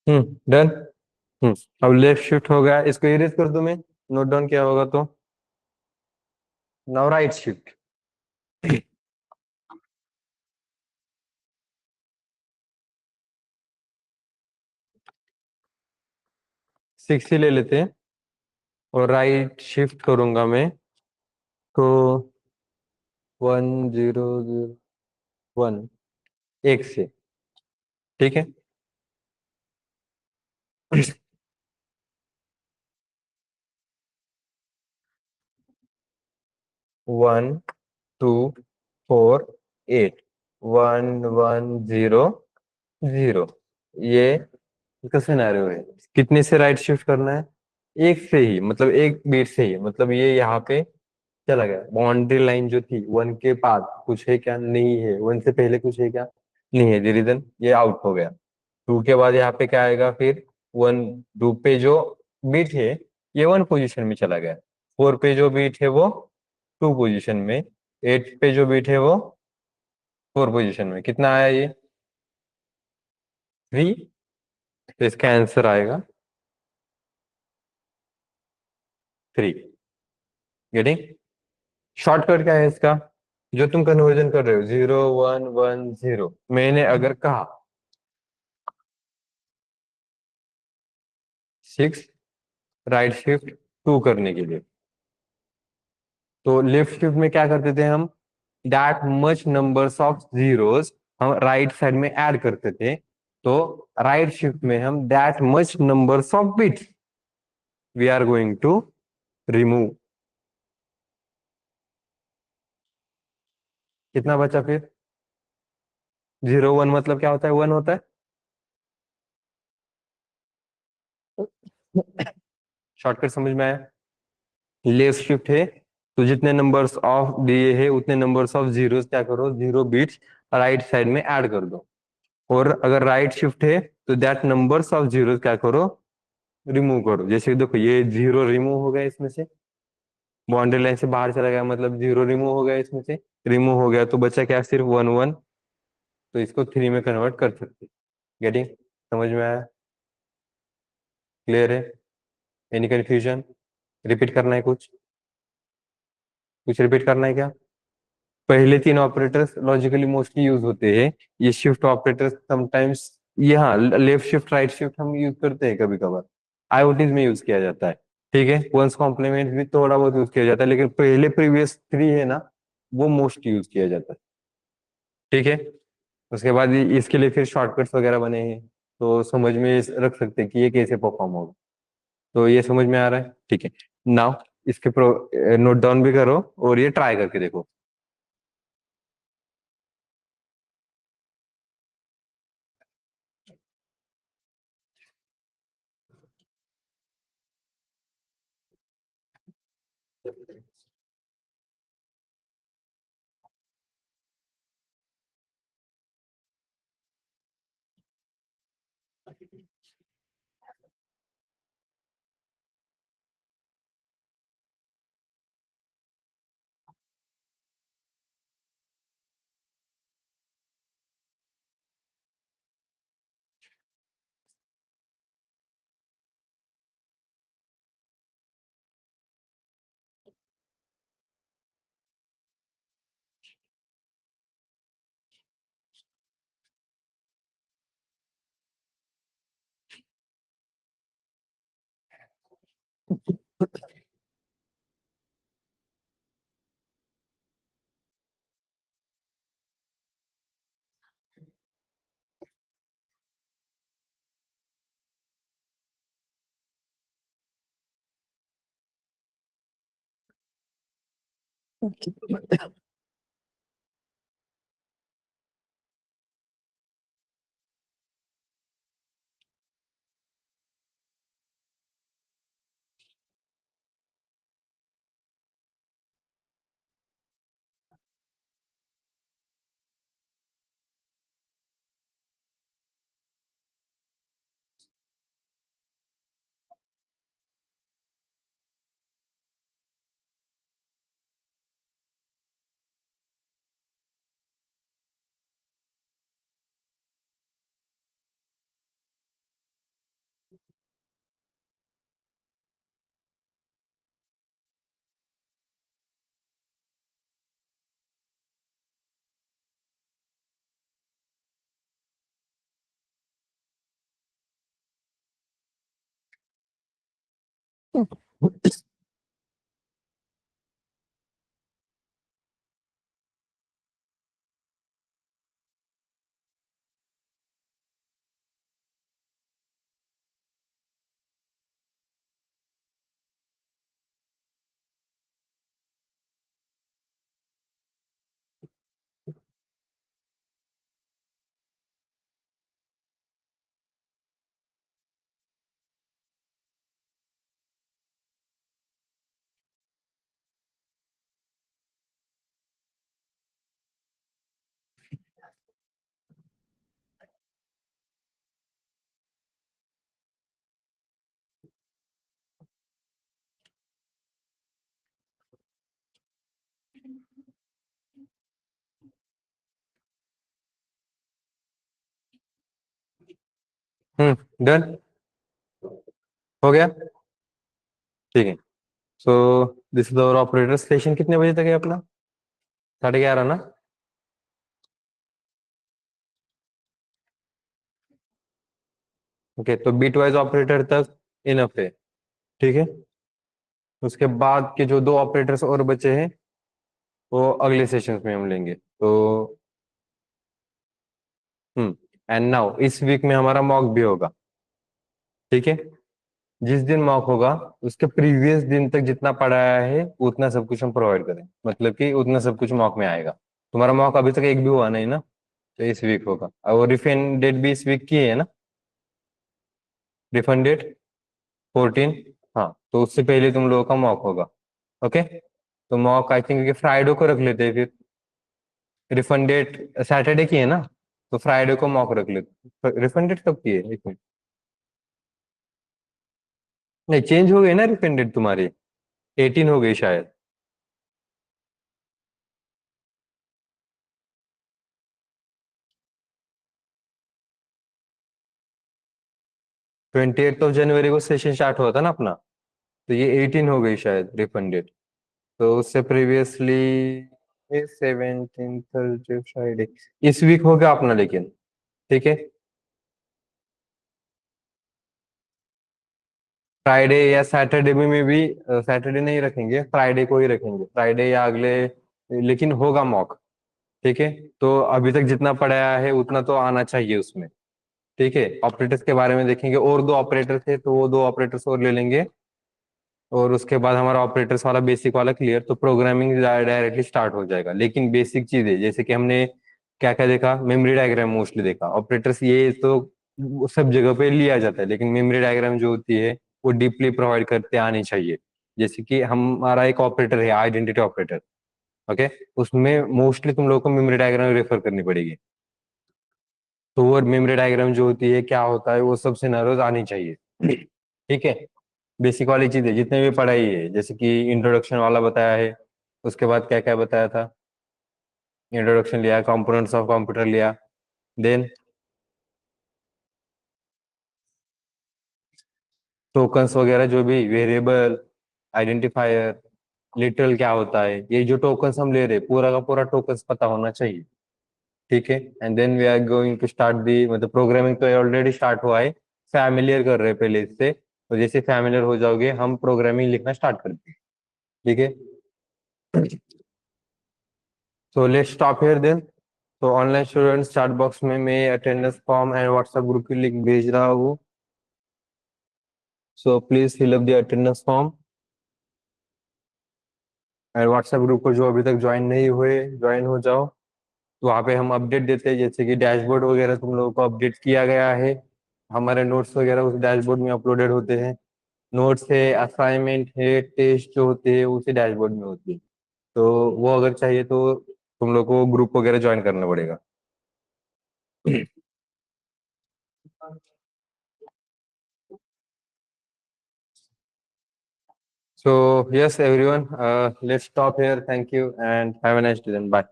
डन। हम्म अब लेफ्ट शिफ्ट हो गया, इसको इरेज कर दो मैं। नोट डाउन किया होगा तो। Now right shift. 6 ही ले लेते हैं और राइट शिफ्ट करूंगा मैं तो 1 0 0 1 एक से। ठीक है। 1 2 4 8 1 1 0 0। ये इसका सिनेरियो है। कितने से राइट शिफ्ट करना है? एक से ही, मतलब एक बीट से ही, मतलब ये यहाँ पे चला गया। बाउंड्री लाइन जो थी 1 के बाद कुछ है क्या? नहीं है। 1 से पहले कुछ है क्या? नहीं है। रीजन ये आउट हो गया। 2 के बाद यहाँ पे क्या आएगा फिर? 1 2 पे जो बीट है ये 1 पोजीशन में चला गया। 4 पे जो बीट है वो 2 पोजीशन में। 8 पे जो बीट है वो 4 पोजीशन में। कितना आया ये? 3। तो इसका आंसर आएगा 3। गेटिंग? शॉर्टकट क्या है इसका? जो तुम कन्वर्जन कर रहे हो 0 1 1 0, मैंने अगर कहा 6 राइट शिफ्ट 2 करने के लिए, तो लेफ्ट शिफ्ट में क्या करते थे हम? That much numbers of zeros हम राइट साइड में ऐड करते थे। तो राइट शिफ्ट में हम that much numbers of bits we are going to remove. कितना बचा फिर? 0 1 मतलब क्या होता है? 1 होता है। शॉर्टकट समझ में आया? लेफ्ट शिफ्ट है तो जितने नंबर्स ऑफ दिए है उतने नंबर्स ऑफ जीरोस क्या करो? 0 बिट्स राइट साइड में ऐड कर दो। और अगर राइट शिफ्ट है तो दैट नंबर्स ऑफ जीरो क्या करो, रिमूव करो। जैसे देखो ये जीरो रिमूव हो गया इसमें से, बाउंड्री लाइन से बाहर चला गया, मतलब जीरो रिमूव हो गया इसमें से, रिमूव हो गया तो बचा क्या, सिर्फ वन वन। तो इसको थ्री में कन्वर्ट कर सकते। गेटिंग? समझ में आया? क्लियर है? Any confusion? रिपीट करना है कुछ? कुछ रिपीट करना है क्या? पहले तीन ऑपरेटर्स लॉजिकली मोस्टली यूज होते हैं। ये शिफ्ट ऑपरेटर्स समटाइम्स, ये हाँ लेफ्ट शिफ्ट राइट शिफ्ट हम यूज करते हैं कभी कभार, आईओटीज में यूज किया जाता है। ठीक है, वंस कॉम्प्लीमेंट भी थोड़ा बहुत यूज किया जाता है, लेकिन पहले प्रीवियस थ्री है ना, वो मोस्ट यूज किया जाता है। ठीक है, उसके बाद इसके लिए फिर शॉर्टकट्स वगैरह बने हैं, तो समझ में रख सकते हैं कि ये कैसे परफॉर्म होगा। तो ये समझ में आ रहा है? ठीक है। नाउ इसके प्रो नोट डाउन भी करो और ये ट्राई करके देखो। डन हो गया। ठीक है, so this is our operator station. कितने बजे तक है अपना? 11:30 ना? ओके, तो बीट वाइज ऑपरेटर तक इनफ है। ठीक है, उसके बाद के जो दो ऑपरेटर्स और बचे हैं वो अगले सेशंस में हम लेंगे। तो एंड नाउ इस वीक में हमारा मॉक भी होगा। ठीक है, जिस दिन मॉक होगा उसके प्रीवियस दिन तक जितना पढ़ाया है उतना सब कुछ हम प्रोवाइड करें, मतलब कि उतना सब कुछ मॉक में आएगा। तुम्हारा मॉक अभी तक एक भी हुआ नहीं ना, तो इस वीक होगा। और रिफंड डेट भी इस वीक की है ना? Refund date 14। हाँ, तो उससे पहले तुम लोगों का मॉक होगा। ओके, तो मॉक आई थिंक फ्राइडे को रख लेते हैं फिर। रिफंड डेट सैटरडे की है ना? तो फ्राइडे को मॉक रख ले। रिफंडेड कब की है, एक मिनट। नहीं, चेंज हो गई ना रिफंडेड तुम्हारी, 18 हो गई शायद। 28 जनवरी को सेशन स्टार्ट हुआ था ना अपना, तो ये 18 हो गई शायद रिफंडेड। तो उससे प्रीवियसली 17 थर्सडे फ्राइडे, इस वीक हो गया अपना लेकिन। ठीक है, फ्राइडे या सैटरडे में भी, सैटरडे नहीं रखेंगे, फ्राइडे को ही रखेंगे, फ्राइडे या अगले, लेकिन होगा मॉक। ठीक है, तो अभी तक जितना पढ़ाया है उतना तो आना चाहिए उसमें। ठीक है, ऑपरेटर्स के बारे में देखेंगे, और दो ऑपरेटर थे तो वो दो ऑपरेटर्स और ले लेंगे, और उसके बाद हमारा ऑपरेटर्स वाला बेसिक वाला क्लियर, तो प्रोग्रामिंग डायरेक्टली स्टार्ट हो जाएगा। लेकिन बेसिक चीजें जैसे कि हमने क्या क्या देखा, मेमोरी डायग्राम मोस्टली देखा, ऑपरेटर्स ये तो वो सब जगह पे लिया जाता है, लेकिन मेमोरी डायग्राम जो होती है वो डीपली प्रोवाइड करते आनी चाहिए। जैसे कि हमारा एक ऑपरेटर है आइडेंटिटी ऑपरेटर, ओके, उसमें मोस्टली तुम लोगों को मेमोरी डायग्राम रेफर करनी पड़ेगी। तो वो मेमोरी डायग्राम जो होती है क्या होता है वो सब सिनेरियोज आनी चाहिए। ठीक है, बेसिक वाली चीजें जितने भी पढ़ाई है, जैसे कि इंट्रोडक्शन वाला बताया है, उसके बाद क्या क्या बताया था, इंट्रोडक्शन लिया, कंपोनेंट्स ऑफ कंप्यूटर लिया, देन टोकन्स वगैरह, जो भी वेरिएबल, आइडेंटिफायर, लिटरल क्या होता है, ये जो टोकन्स हम ले रहे हैं पूरा का पूरा टोकन्स पता होना चाहिए। ठीक है, and then we are going to start the, मतलब प्रोग्रामिंग तो ऑलरेडी स्टार्ट हुआ है, फैमिलियर कर रहे हैं पहले इससे, तो जैसे फैमिलियर हो जाओगे हम प्रोग्रामिंग लिखना स्टार्ट करते हैं। ठीक है, so let's stop here then. तो ऑनलाइन स्टूडेंट्स चैट बॉक्स में मैं attendance form and WhatsApp group की लिंक भेज रहा हूँ, so please fill up the attendance form, and WhatsApp group को जो अभी तक ज्वाइन नहीं हुए ज्वाइन हो जाओ। तो वहाँ पे हम अपडेट देते हैं, जैसे कि डैशबोर्ड वगैरह तुम लोगों को अपडेट किया गया है, हमारे नोट्स वगैरह उस डैशबोर्ड में अपलोडेड होते हैं, नोट्स है, असाइनमेंट है, टेस्ट जो होते हैं उसी डैशबोर्ड में होती है। तो वो अगर चाहिए तो तुम लोग को ग्रुप वगैरह ज्वाइन करना पड़ेगा। So yes, everyone, let's stop here. Thank you and have a nice day. Then bye.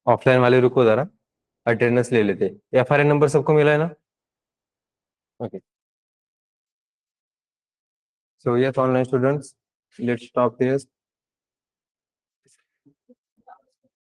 Offline वाले रुको जरा, अटेंडेंस ले लेते। FRN नंबर सबको मिला है ना? Okay, so yes online students, let's stop here.